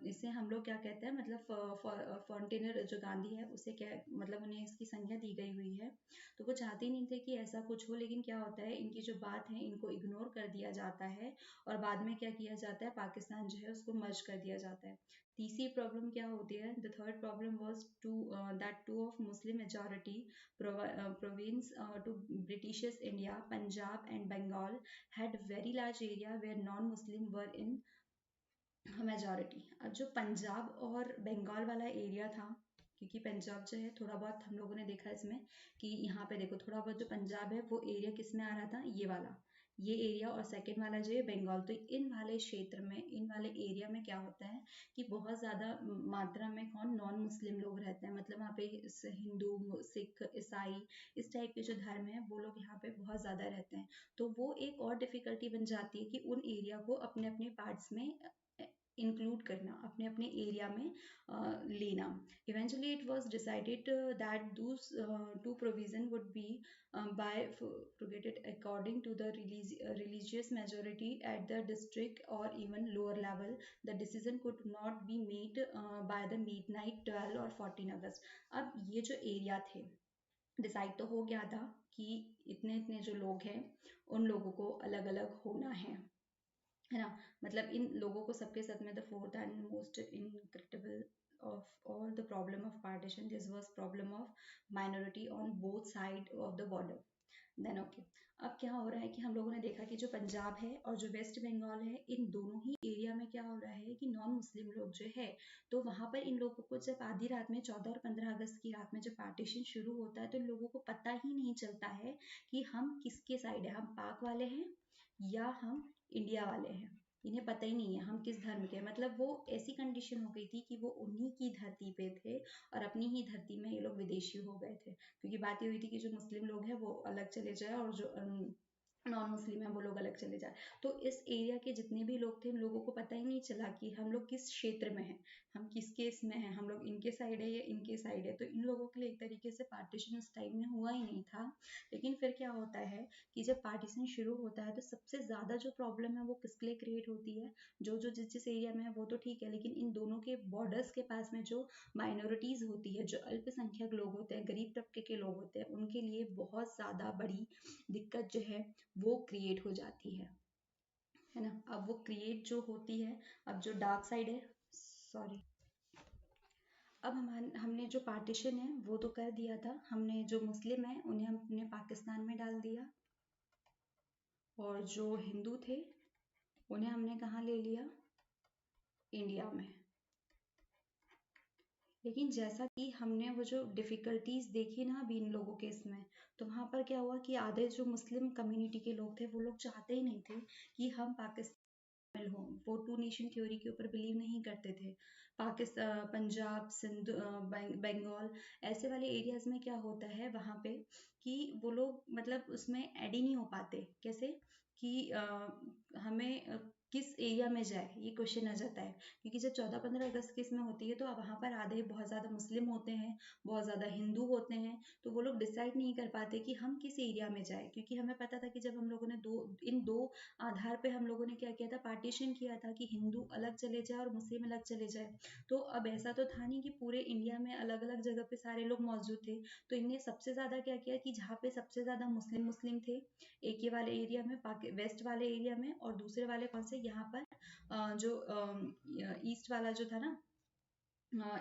इसे हम लोग क्या कहते हैं, मतलब फॉन्टेनर जो गांधी है उसे क्या, मतलब उन्हें इसकी संज्ञा दी गई हुई है। तो वो चाहते ही नहीं थे कि ऐसा कुछ हो, लेकिन क्या होता है, इनकी जो बात है इनको इग्नोर कर दिया जाता है, और बाद में क्या किया जाता है, पाकिस्तान जो है उसको मर्ज कर दिया जाता है। तीसरी प्रॉब्लम क्या होती है, the third problem was to that two of Muslim majority province to Britishes India, Punjab and Bengal had very large area where non-Muslim were in majority. अब जो पंजाब और बंगाल वाला एरिया था, क्योंकि पंजाब जो है थोड़ा बहुत हम लोगों ने देखा इसमें कि यहाँ पे देखो थोड़ा बहुत जो पंजाब है वो एरिया किस में आ रहा था, ये वाला, ये एरिया, और सेकंड वाला जो है बंगाल। तो इन वाले क्षेत्र में, इन वाले एरिया में क्या होता है कि बहुत ज़्यादा मात्रा में कौन, नॉन मुस्लिम लोग रहते हैं, मतलब वहाँ पे हिंदू, सिख, ईसाई, इस टाइप के जो धर्म है वो लोग यहाँ पे बहुत ज़्यादा रहते हैं। तो वो एक और डिफिकल्टी बन जाती है कि उन एरिया को अपने अपने पार्ट्स में इंक्लूड करना, अपने अपने एरिया में लेना. Eventually it was decided that those two provision would be by propagated according to the religious majority at the district or even lower level. The decision could not be made by the midnight 12 और 14 अगस्त. अब ये जो area थे, decide तो हो गया था कि इतने इतने जो लोग हैं उन लोगों को अलग अलग होना है ना. मतलब इन लोगों को सबके साथ में the fourth and most incredible of all the problem of partition, this was problem of minority on both side of the border. Then okay, अब क्या हो रहा है कि हम लोगों ने देखा कि जो पंजाब है और जो वेस्ट बंगाल है, इन दोनों ही एरिया में क्या हो रहा है कि नॉन मुस्लिम लोग जो है, तो वहां पर इन लोगों को जब आधी रात में 14 और 15 अगस्त की रात में जब पार्टीशन शुरू होता है, तो इन लोगों को पता ही नहीं चलता है कि हम किसके साइड है, हम पाक वाले हैं या हम इंडिया वाले हैं. इन्हें पता ही नहीं है हम किस धर्म के. मतलब वो ऐसी कंडीशन हो गई थी कि वो उन्हीं की धरती पे थे और अपनी ही धरती में ये लोग विदेशी हो गए थे, क्योंकि बात ये हुई थी कि जो मुस्लिम लोग हैं वो अलग चले जाए और जो नॉन मुस्लिम है वो लोग अलग चले जाए. तो इस एरिया के जितने भी लोग थे, इन लोगों को पता ही नहीं चला कि हम लोग किस क्षेत्र में हैं, हम किस केस में हैं, हम लोग इनके साइड है या इनके साइड है. तो इन लोगों के लिए एक तरीके से पार्टीशन उस टाइम में हुआ ही नहीं था. लेकिन फिर क्या होता है कि जब पार्टीशन शुरू होता है, तो सबसे ज़्यादा जो प्रॉब्लम है वो किसके लिए क्रिएट होती है, जो जो जिस जिस एरिया में है वो तो ठीक है, लेकिन इन दोनों के बॉर्डर्स के पास में जो माइनॉरिटीज़ होती है, जो अल्पसंख्यक लोग होते हैं, गरीब तबके के लोग होते हैं, उनके लिए बहुत ज़्यादा बड़ी दिक्कत जो है वो क्रिएट हो जाती है ना. अब वो क्रिएट जो होती है, अब जो डार्क साइड है, सॉरी, अब हमने जो पार्टीशन है वो तो कर दिया था. हमने जो मुस्लिम है उन्हें हमने पाकिस्तान में डाल दिया, और जो हिंदू थे उन्हें हमने कहाँ ले लिया, इंडिया में. लेकिन जैसा कि हमने वो जो डिफ़िकल्टीज देखी ना अभी इन लोगों के इसमें, तो वहाँ पर क्या हुआ कि आधे जो मुस्लिम कम्युनिटी के लोग थे वो लोग चाहते ही नहीं थे कि हम पाकिस्तान हो. वो टू नेशन थ्योरी के ऊपर बिलीव नहीं करते थे. पाकिस्तान, पंजाब, सिंध, बंगाल, ऐसे वाले एरियाज में क्या होता है वहाँ पे कि वो लोग मतलब उसमें ऐड ही नहीं हो पाते. कैसे कि हमें किस एरिया में जाए, ये क्वेश्चन आ जाता है. क्योंकि जब 14-15 अगस्त की इसमें होती है, तो अब वहाँ पर आधे बहुत ज़्यादा मुस्लिम होते हैं, बहुत ज़्यादा हिंदू होते हैं, तो वो लोग डिसाइड नहीं कर पाते कि हम किस एरिया में जाए. क्योंकि हमें पता था कि जब हम लोगों ने इन दो आधार पे हम लोगों ने क्या किया था, पार्टीशन किया था कि हिंदू अलग चले जाए और मुस्लिम अलग चले जाए. तो अब ऐसा तो था नहीं कि पूरे इंडिया में अलग अलग जगह पे सारे लोग मौजूद थे. तो इनने सबसे ज़्यादा क्या किया कि जहाँ पे सबसे ज़्यादा मुस्लिम मुस्लिम थे, एक ये वाले एरिया में, वेस्ट वाले एरिया में, और दूसरे वाले कौन से, यहाँ पर जो ईस्ट वाला जो था ना,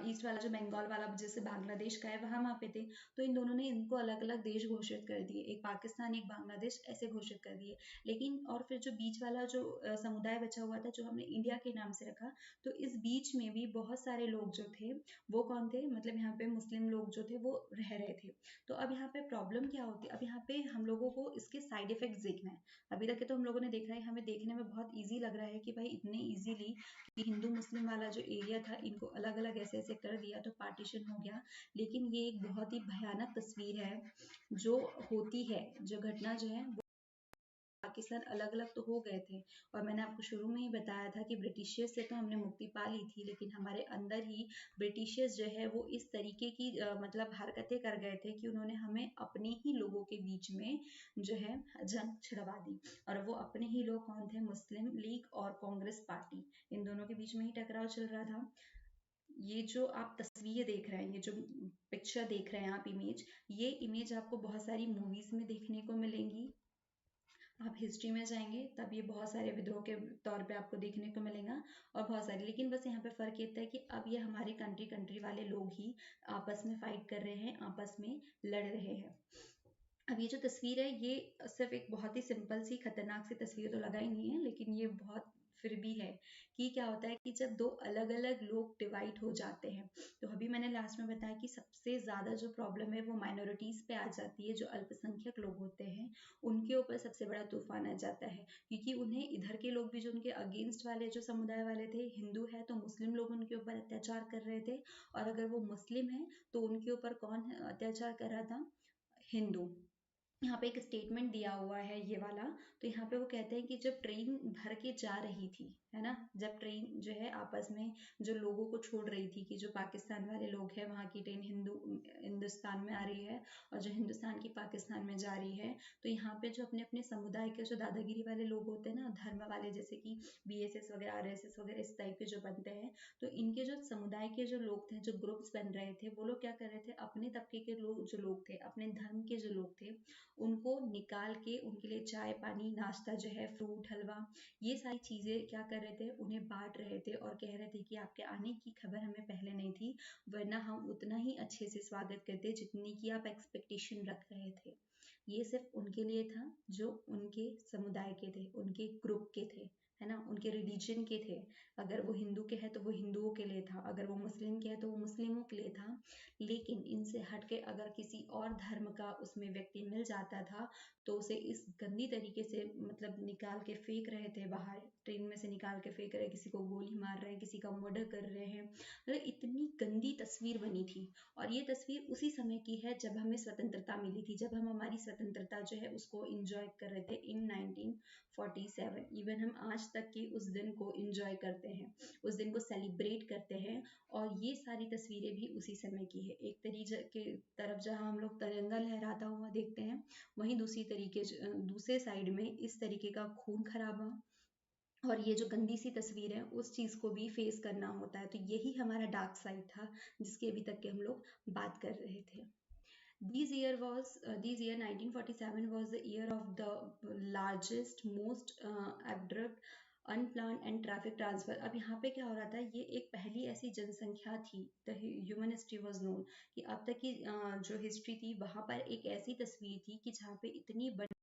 ईस्ट वाला जो बंगाल वाला जैसे बांग्लादेश का है, वहाँ पे थे. तो इन दोनों ने इनको अलग अलग देश घोषित कर दिए, एक पाकिस्तान एक बांग्लादेश ऐसे घोषित कर दिए. लेकिन और फिर जो बीच वाला जो समुदाय बचा हुआ था, जो हमने इंडिया के नाम से रखा, तो इस बीच में भी बहुत सारे लोग जो थे वो कौन थे, मतलब यहाँ पे मुस्लिम लोग जो थे वो रह रहे थे. तो अब यहाँ पे प्रॉब्लम क्या होती है, अब यहाँ पे हम लोगों को इसके साइड इफेक्ट्स देखना है. अभी तक के तो हम लोगों ने देखा है, हमें देखने में बहुत ईजी लग रहा है कि भाई इतने ईजीली कि हिंदू मुस्लिम वाला जो एरिया था इनको अलग अलग ऐसे ऐसे कर दिया तो पार्टीशन हो गया. लेकिन ये एक बहुत ही भयानक तस्वीर है जो होती है, जो घटना जो है वो, पाकिस्तान अलग अलग तो हो गए थे, और मैंने आपको शुरू में ही बताया था कि ब्रिटिशर्स से तो हमने मुक्ति पा ली थी, लेकिन हमारे अंदर ही ब्रिटिशर्स जो है वो इस तरीके की मतलब हरकतें कर गए थे कि उन्होंने हमें अपने ही लोगों के बीच में जो है जंग छिड़वा दी. और वो अपने ही लोग कौन थे, मुस्लिम लीग और कांग्रेस पार्टी, इन दोनों के बीच में ही टकराव चल रहा था. ये जो आप तस्वीर देख रहे हैं, ये जो पिक्चर देख रहे हैं आप, इमेज, ये इमेज आपको बहुत सारी मूवीज में देखने को मिलेंगी. आप हिस्ट्री में जाएंगे तब ये बहुत सारे विद्रोह के तौर पे आपको देखने को मिलेगा, और बहुत सारे. लेकिन बस यहाँ पे फर्क ये है कि अब ये हमारे कंट्री कंट्री वाले लोग ही आपस में फाइट कर रहे हैं, आपस में लड़ रहे हैं. अब ये जो तस्वीर है ये सिर्फ एक बहुत ही सिंपल सी खतरनाक सी तस्वीर तो लगा ही नहीं है, लेकिन ये बहुत फिर भी है कि क्या होता है कि जब दो अलग अलग लोग डिवाइड हो जाते हैं, तो अभी मैंने लास्ट में बताया कि सबसे ज़्यादा जो प्रॉब्लम है वो माइनॉरिटीज़ पे आ जाती है. जो अल्पसंख्यक लोग होते हैं उनके ऊपर सबसे बड़ा तूफान आ जाता है, क्योंकि उन्हें इधर के लोग भी जो उनके अगेंस्ट वाले जो समुदाय वाले थे, हिंदू है तो मुस्लिम लोग उनके ऊपर अत्याचार कर रहे थे, और अगर वो मुस्लिम है तो उनके ऊपर कौन अत्याचार कर रहा था, हिंदू. यहाँ पे एक स्टेटमेंट दिया हुआ है ये वाला। तो यहाँ पे वो कहते हैं कि जब ट्रेन भर के जा रही थी, है ना, जब ट्रेन जो है आपस में जो लोगों को छोड़ रही थी, कि जो पाकिस्तान वाले लोग हैं वहाँ की ट्रेन हिंदुस्तान में आ रही है और जो हिंदुस्तान की पाकिस्तान में जा रही है, तो यहाँ पे जो अपने अपने समुदाय के जो दादागिरी वाले लोग होते हैं ना, धर्म वाले, जैसे कि BSS वगैरह, RSS वगैरह इस टाइप के जो बनते हैं, तो इनके जो समुदाय के जो लोग थे, जो ग्रुप्स बन रहे थे, वो लोग क्या कर रहे थे, अपने तबके के लोग जो लोग थे, अपने धर्म के जो लोग थे, उनको निकाल के उनके लिए चाय पानी नाश्ता जो है, फ्रूट हलवा, ये सारी चीज़ें क्या कर रहे थे, उन्हें बांट रहे थे और कह रहे थे कि आपके आने की खबर हमें पहले नहीं थी, वरना हम उतना ही अच्छे से स्वागत करते जितनी की आप एक्सपेक्टेशन रख रहे थे। ये सिर्फ उनके लिए था जो उनके समुदाय के थे, उनके ग्रुप के थे, है ना, उनके रिलीजन के थे। अगर वो हिंदू के हैं तो वो हिंदुओं के लिए था, अगर वो मुस्लिम के हैं तो वो मुस्लिमों के लिए था। लेकिन इनसे हटके अगर किसी और धर्म का उसमें व्यक्ति मिल जाता था, तो उसे इस गंदी तरीके से मतलब निकाल के फेंक रहे थे बाहर, ट्रेन में से निकाल के फेंक रहे, किसी को गोली मार रहे हैं, किसी का मर्डर कर रहे हैं। मतलब इतनी गंदी तस्वीर बनी थी। और ये तस्वीर उसी समय की है जब हमें स्वतंत्रता मिली थी, जब हम हमारी स्वतंत्रता जो है उसको इंजॉय कर रहे थे इन 1947। इवन हम आज तक की उस दिन को इंजॉय करते हैं, उस दिन को सेलिब्रेट करते हैं। और ये सारी तस्वीरें भी उसी समय की है। एक तरीके के तरफ जहाँ हम लोग तिरंगा लहराता हुआ देखते हैं, वहीं दूसरे साइड में इस तरीके का खून खराबा और ये जो गंदी सी तस्वीर है, उस चीज़ को भी फेस करना होता है। तो यही हमारा डार्क साइड था, जिसकी अभी तक के हम लोग बात कर रहे थे। This year 1947 was the year of the largest, most abrupt, unplanned and traffic transfer. अब यहाँ पे क्या हो रहा था, ये एक पहली ऐसी जनसंख्या थी, the human history was known, कि अब तक की जो हिस्ट्री थी वहाँ पर एक ऐसी तस्वीर थी कि जहाँ पे इतनी बड़ी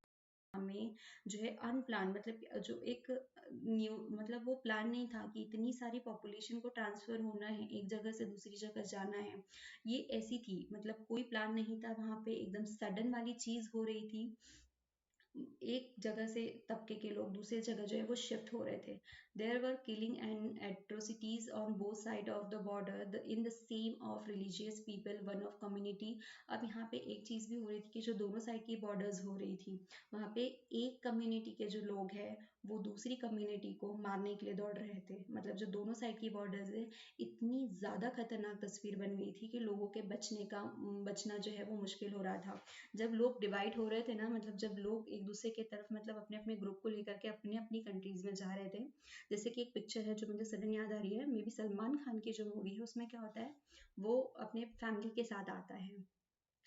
में जो है अनप्लान, मतलब जो एक न्यू, मतलब वो प्लान नहीं था कि इतनी सारी पॉपुलेशन को ट्रांसफर होना है, एक जगह से दूसरी जगह जाना है। ये ऐसी थी, मतलब कोई प्लान नहीं था, वहां पे एकदम सडन वाली चीज हो रही थी। एक जगह से तबके के लोग दूसरी जगह जो है वो शिफ्ट हो रहे थे। There were killing and atrocities on both side of the border in the same of religious people, one of community. अब यहाँ पे एक चीज भी हो रही थी कि जो दोनों साइड की बॉर्डर्स हो रही थी, वहाँ पे एक कम्युनिटी के जो लोग हैं वो दूसरी कम्युनिटी को मारने के लिए दौड़ रहे थे। मतलब जो दोनों साइड की बॉर्डर्स है, इतनी ज्यादा खतरनाक तस्वीर बन गई थी कि लोगों के बचना जो है वो मुश्किल हो रहा था। जब लोग डिवाइड हो रहे थे ना, मतलब जब लोग एक दूसरे की तरफ, मतलब अपने अपने ग्रुप को लेकर के अपनी अपनी कंट्रीज में जा रहे थे। जैसे कि एक पिक्चर है जो मुझे सडन याद आ रही है, मे बी सलमान खान की जो मूवी है, उसमें क्या होता है, वो अपने फैमिली के साथ आता है,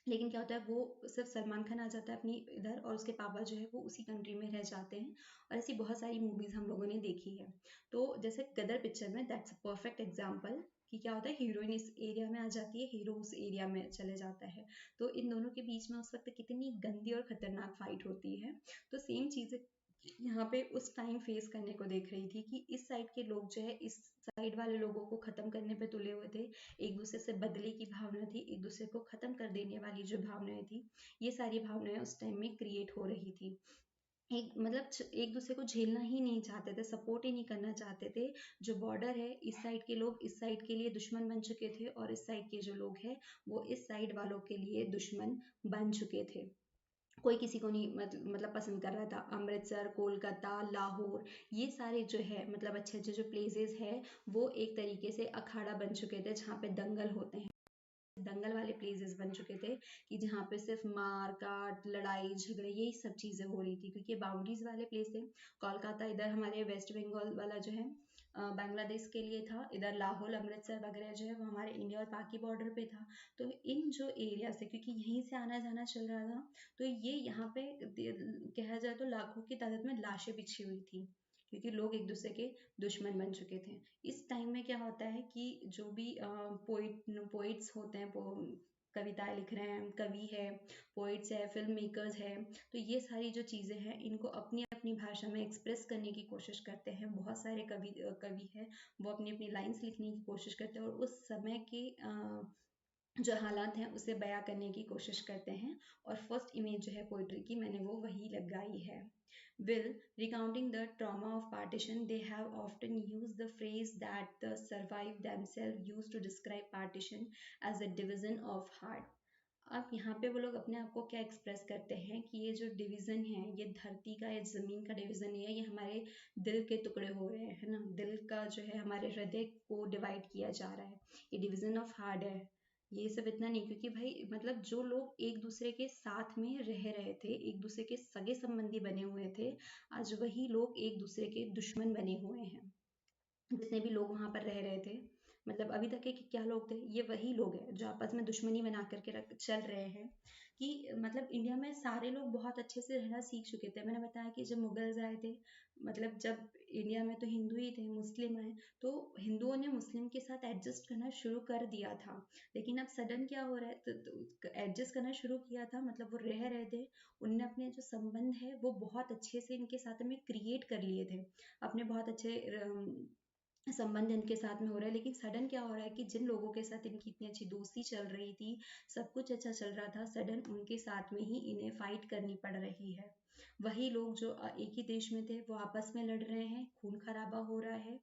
लेकिन क्या होता है, वो सिर्फ सलमान खान आ जाता है अपनी इधर, और उसके पापा जो है वो उसी कंट्री में रह जाते हैं। और ऐसी बहुत सारी मूवीज हम लोगों ने देखी है। तो जैसे गदर पिक्चर में, दैट्स अ परफेक्ट एग्जाम्पल, कि क्या होता है, हीरोइन इस एरिया में आ जाती है, हीरो उस एरिया में चले जाता है। तो इन दोनों के बीच में उस वक्त कितनी गंदी और खतरनाक फाइट होती है। तो सेम चीजें यहाँ पे उस टाइम फेस करने को देख रही थी, कि इस साइड के लोग जो है इस साइड वाले लोगों को खत्म करने पे तुले हुए थे। एक दूसरे से बदले की भावना थी, एक दूसरे को खत्म कर देने वाली जो भावनाएं थी, ये सारी भावनाएं उस टाइम में क्रिएट हो रही थी। एक मतलब एक दूसरे को झेलना ही नहीं चाहते थे, सपोर्ट ही नहीं करना चाहते थे। जो बॉर्डर है, इस साइड के लोग इस साइड के लिए दुश्मन बन चुके थे, और इस साइड के जो लोग हैं वो इस साइड वालों के लिए दुश्मन बन चुके थे। कोई किसी को नहीं मतलब पसंद कर रहा था। अमृतसर, कोलकाता, लाहौर, ये सारे जो है मतलब अच्छे अच्छे जो प्लेसेस है, वो एक तरीके से अखाड़ा बन चुके थे, जहाँ पे दंगल होते हैं, दंगल वाले प्लेसेस बन चुके थे, कि जहाँ पे सिर्फ मार काट, लड़ाई झगड़े, यही सब चीजें हो रही थी, क्योंकि बाउंड्रीज वाले प्लेस थे। कोलकाता इधर हमारे वेस्ट बंगाल वाला जो है बांग्लादेश के लिए था, इधर लाहौर, अमृतसर वगैरह जो है वो हमारे इंडिया और पाक बॉर्डर पे था। तो इन जो एरिया से, क्योंकि यहीं से आना जाना चल रहा था, तो ये यहाँ पे कहा जाए तो लाखों की तादाद में लाशें बिछी हुई थी, क्योंकि लोग एक दूसरे के दुश्मन बन चुके थे। इस टाइम में क्या होता है कि जो भी पोइट्स होते हैं, कविताएं लिख रहे हैं, कवि है, पोइट्स है, फिल्म मेकर्स है, तो ये सारी जो चीज़ें हैं इनको अपनी अपनी भाषा में एक्सप्रेस करने की कोशिश करते हैं। बहुत सारे कवि है, वो अपनी अपनी लाइंस लिखने की कोशिश करते हैं, और उस समय के जो हालात हैं उसे बयां करने की कोशिश करते हैं। और फर्स्ट इमेज जो है पोइट्री की, मैंने वो वही लगाई है। Will, recounting the trauma of partition, they have often used the phrase that the survived themselves used to describe partition as a division of heart. अब यहाँ पे वो लोग अपने आप को क्या एक्सप्रेस करते हैं कि ये जो डिवीज़न है, ये धरती का या ज़मीन का डिवीज़न नहीं है, ये हमारे दिल के टुकड़े हो रहे हैं, है ना? दिल का जो है हमारे हृदय को डिवाइड किया जा रहा है, ये डिवीज़न ऑफ हार्ट है। ये सब इतना नहीं, क्योंकि भाई मतलब जो लोग एक दूसरे के साथ में रह रहे थे, एक दूसरे के सगे संबंधी बने हुए थे, आज वही लोग एक दूसरे के दुश्मन बने हुए हैं। जितने भी लोग वहाँ पर रह रहे थे, मतलब अभी तक के क्या लोग थे, ये वही लोग हैं जो आपस में दुश्मनी बना करके चल रहे हैं। कि मतलब इंडिया में सारे लोग बहुत अच्छे से रहना सीख चुके थे। मैंने बताया कि जब मुगल्स आए थे, मतलब जब इंडिया में तो हिंदू ही थे, मुस्लिम आए तो हिंदुओं ने मुस्लिम के साथ एडजस्ट करना शुरू कर दिया था। लेकिन अब सडन क्या हो रहा है, तो एडजस्ट करना शुरू किया था, मतलब वो रह रहे थे, उनने अपने जो संबंध है वो बहुत अच्छे से इनके साथ में क्रिएट कर लिए थे, अपने बहुत अच्छे संबंध इनके साथ में हो रहा है। लेकिन सडन क्या हो रहा है कि जिन लोगों के साथ इनकी इतनी अच्छी दोस्ती चल रही थी, सब कुछ अच्छा चल रहा था, सडन उनके साथ में ही इन्हें फाइट करनी पड़ रही है। वही लोग जो एक ही देश में थे वो आपस में लड़ रहे हैं, खून खराबा हो रहा है।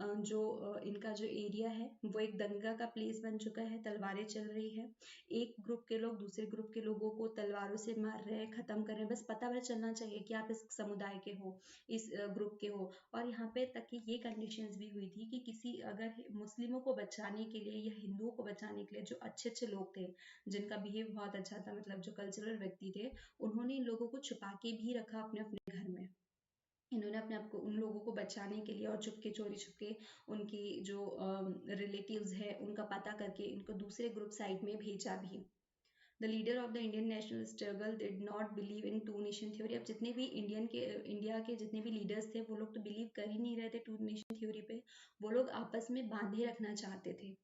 इनका जो एरिया है वो एक दंगा का प्लेस बन चुका है, तलवारें चल रही है, एक ग्रुप के लोग दूसरे ग्रुप के लोगों को तलवारों से मार रहे हैं, खत्म कर रहे हैं, बस पता चलना चाहिए कि आप इस समुदाय के हो, इस ग्रुप के हो। और यहाँ पे तक कि ये कंडीशंस भी हुई थी कि किसी अगर मुस्लिमों को बचाने के लिए या हिंदुओं को बचाने के लिए जो अच्छे अच्छे लोग थे, जिनका बिहेव बहुत अच्छा था, मतलब जो कल्चरल व्यक्ति थे, उन्होंने इन लोगों को छुपा के भी रखा अपने अपने घर में। इन्होंने अपने आप को उन लोगों को बचाने के लिए और चुपके चोरी छुपके उनकी जो रिलेटिव्स है उनका पता करके इनको दूसरे ग्रुप साइड में भेजा भी। The leader of the Indian national struggle did not believe in two nation theory. अब जितने भी इंडिया के जितने भी लीडर्स थे वो लोग तो बिलीव कर ही नहीं रहे थे टू नेशन थ्योरी पे, वो लोग आपस में बांधे रखना चाहते थे।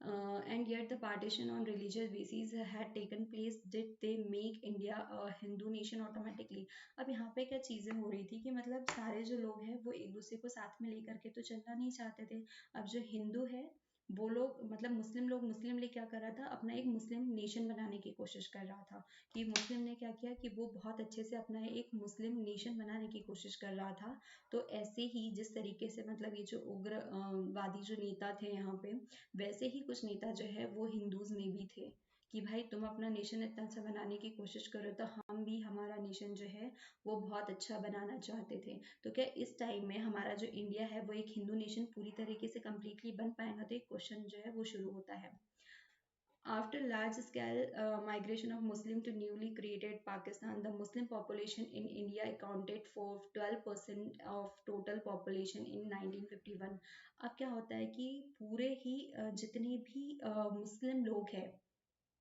And yet the partition on religious basis had taken place. Did they make India a Hindu nation automatically? अब यहाँ पे क्या चीजें हो रही थी कि मतलब सारे जो लोग हैं वो एक दूसरे को साथ में लेकर के तो चलना नहीं चाहते थे। अब जो हिंदू है वो लोग मतलब मुस्लिम लीग क्या कर रहा था, अपना एक मुस्लिम नेशन बनाने की कोशिश कर रहा था। कि मुस्लिम ने क्या किया कि वो बहुत अच्छे से अपना एक मुस्लिम नेशन बनाने की कोशिश कर रहा था। तो ऐसे ही जिस तरीके से मतलब ये जो उग्रवादी जो नेता थे यहाँ पे, वैसे ही कुछ नेता जो है वो हिंदूज में भी थे कि भाई तुम अपना नेशन इतना अच्छा बनाने की कोशिश करो तो हम भी हमारा नेशन जो है वो बहुत अच्छा बनाना चाहते थे। तो क्या इस टाइम में हमारा जो इंडिया है वो एक हिंदू नेशन पूरी तरीके से कम्प्लीटली बन पाएगा? तो एक क्वेश्चन जो है वो शुरू होता है। After large-scale migration of Muslim to newly created Pakistan, the Muslim population in India accounted for 12% of total population in 1951. अब क्या होता है कि पूरे ही जितने भी मुस्लिम लोग हैं,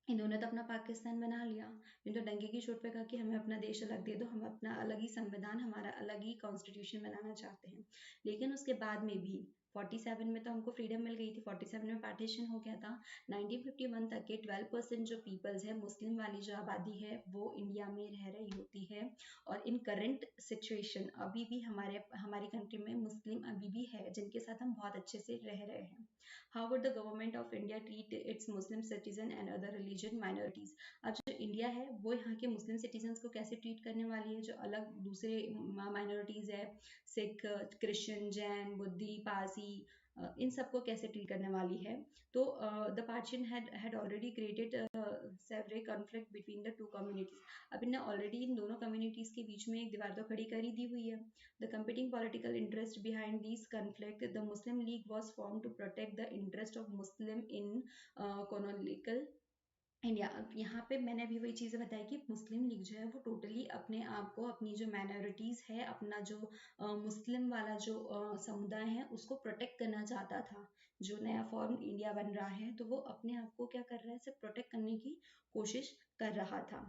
इन्होंने तो अपना पाकिस्तान बना लिया, इन्होंने तो डंके की चोट पे कहा कि हमें अपना देश अलग दे दो, हम अपना अलग ही संविधान, हमारा अलग ही कॉन्स्टिट्यूशन बनाना चाहते हैं। लेकिन उसके बाद में भी 47 में तो हमको फ्रीडम मिल गई थी, 47 में पार्टीशन हो गया था। 1951 तक के 12% जो पीपल्स है, मुस्लिम वाली जो आबादी है वो इंडिया में रह रही होती है। और इन करंट सिचुएशन अभी भी हमारी कंट्री में मुस्लिम अभी भी है जिनके साथ हम बहुत अच्छे से रह रहे हैं। How would the government of India treat its Muslim citizen and other religion minorities? अब जो इंडिया है वो यहाँ के मुस्लिम सिटीजन्स को कैसे ट्रीट करने वाली है, जो अलग दूसरे माइनॉरिटीज है, सिख, क्रिश्चियन, जैन, बुद्धि, पारसी, इन सबको कैसे ट्रीट करने वाली है? तो the partition had already created several conflict between the two communities. अब इन्हें ऑलरेडी इन दोनों कम्युनिटीज के बीच में एक दीवार तो खड़ी कर ही दी हुई है। The competing political interest behind these conflict, the Muslim League was formed to protect the interest of Muslim in colonial India. अब यहाँ पे मैंने अभी वही चीज़ें बताई कि मुस्लिम लीग जो है वो टोटली अपने आप को, अपनी जो माइनॉरिटीज़ है, अपना जो मुस्लिम वाला जो समुदाय है उसको प्रोटेक्ट करना चाहता था। जो नया फॉर्म इंडिया बन रहा है तो वो अपने आप को क्या कर रहा है, सिर्फ प्रोटेक्ट करने की कोशिश कर रहा था।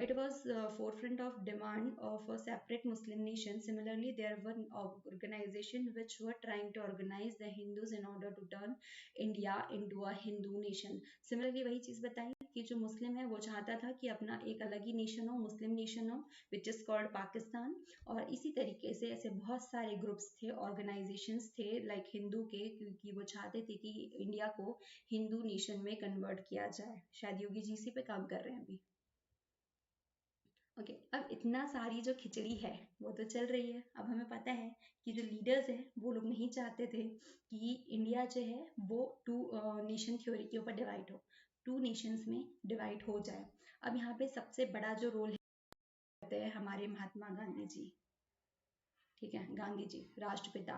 It was forefront of demand of a separate Muslim nation. Similarly, there were organizations which were trying to organize the Hindus in order to turn India into a Hindu nation. Similarly वही चीज़ बताई कि जो मुस्लिम है वो चाहता था कि अपना एक अलग ही नेशन हो, मुस्लिम नेशन हो, विच इज़ कॉल्ड पाकिस्तान। और इसी तरीके से ऐसे बहुत सारे ग्रुप्स थे, ऑर्गेनाइजेशंस थे लाइक हिंदू के, क्योंकि वो चाहते थे कि इंडिया को हिंदू नेशन में कन्वर्ट किया जाए। शायद योगी जी इसी पे काम कर रहे हैं अभी। ओके, अब इतना सारी जो खिचड़ी है वो तो चल रही है। अब हमें पता है कि जो लीडर्स हैं वो लोग नहीं चाहते थे कि इंडिया जो है वो टू नेशन थ्योरी के ऊपर डिवाइड हो। 2 नेशंस में डिवाइड हो जाए। अब यहाँ पे सबसे बड़ा जो रोल है हमारे महात्मा गांधी जी, ठीक है, गांधी जी राष्ट्रपिता।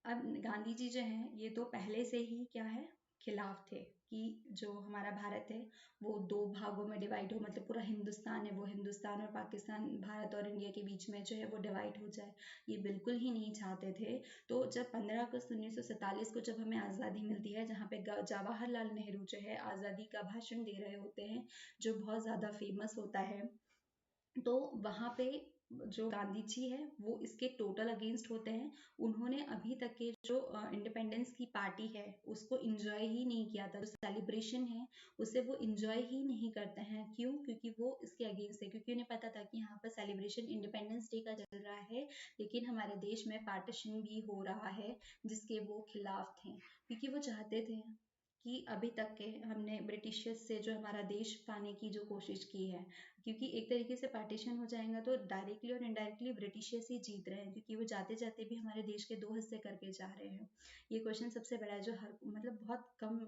अब गांधी जी जो हैं ये तो पहले से ही क्या है, खिलाफ थे कि जो हमारा भारत है वो 2 भागों में डिवाइड हो, मतलब पूरा हिंदुस्तान है वो हिंदुस्तान और पाकिस्तान, भारत और इंडिया के बीच में जो है वो डिवाइड हो जाए, ये बिल्कुल ही नहीं चाहते थे। तो जब 15 अगस्त 1947 को जब हमें आज़ादी मिलती है, जहाँ पे जवाहरलाल नेहरू जो है आज़ादी का भाषण दे रहे होते हैं जो बहुत ज़्यादा फेमस होता है, तो वहाँ पे जो गांधी जी है वो इसके टोटल अगेंस्ट होते हैं। उन्होंने अभी तक के जो इंडिपेंडेंस की पार्टी है उसको इंजॉय ही नहीं किया था, जो सेलिब्रेशन है उसे वो इंजॉय ही नहीं करते हैं। क्यों? क्योंकि वो इसके अगेंस्ट है, क्योंकि उन्हें पता था कि यहाँ पर सेलिब्रेशन इंडिपेंडेंस डे का चल रहा है लेकिन हमारे देश में पार्टीशन भी हो रहा है जिसके वो खिलाफ थे, क्योंकि वो चाहते थे कि अभी तक के हमने ब्रिटिशर्स से जो हमारा देश पाने की जो कोशिश की है, क्योंकि एक तरीके से पार्टीशन हो जाएगा तो डायरेक्टली और इनडायरेक्टली ब्रिटिशर्स ही जीत रहे हैं, क्योंकि वो जाते जाते भी हमारे देश के 2 हिस्से करके जा रहे हैं। ये क्वेश्चन सबसे बड़ा है जो हर मतलब बहुत कम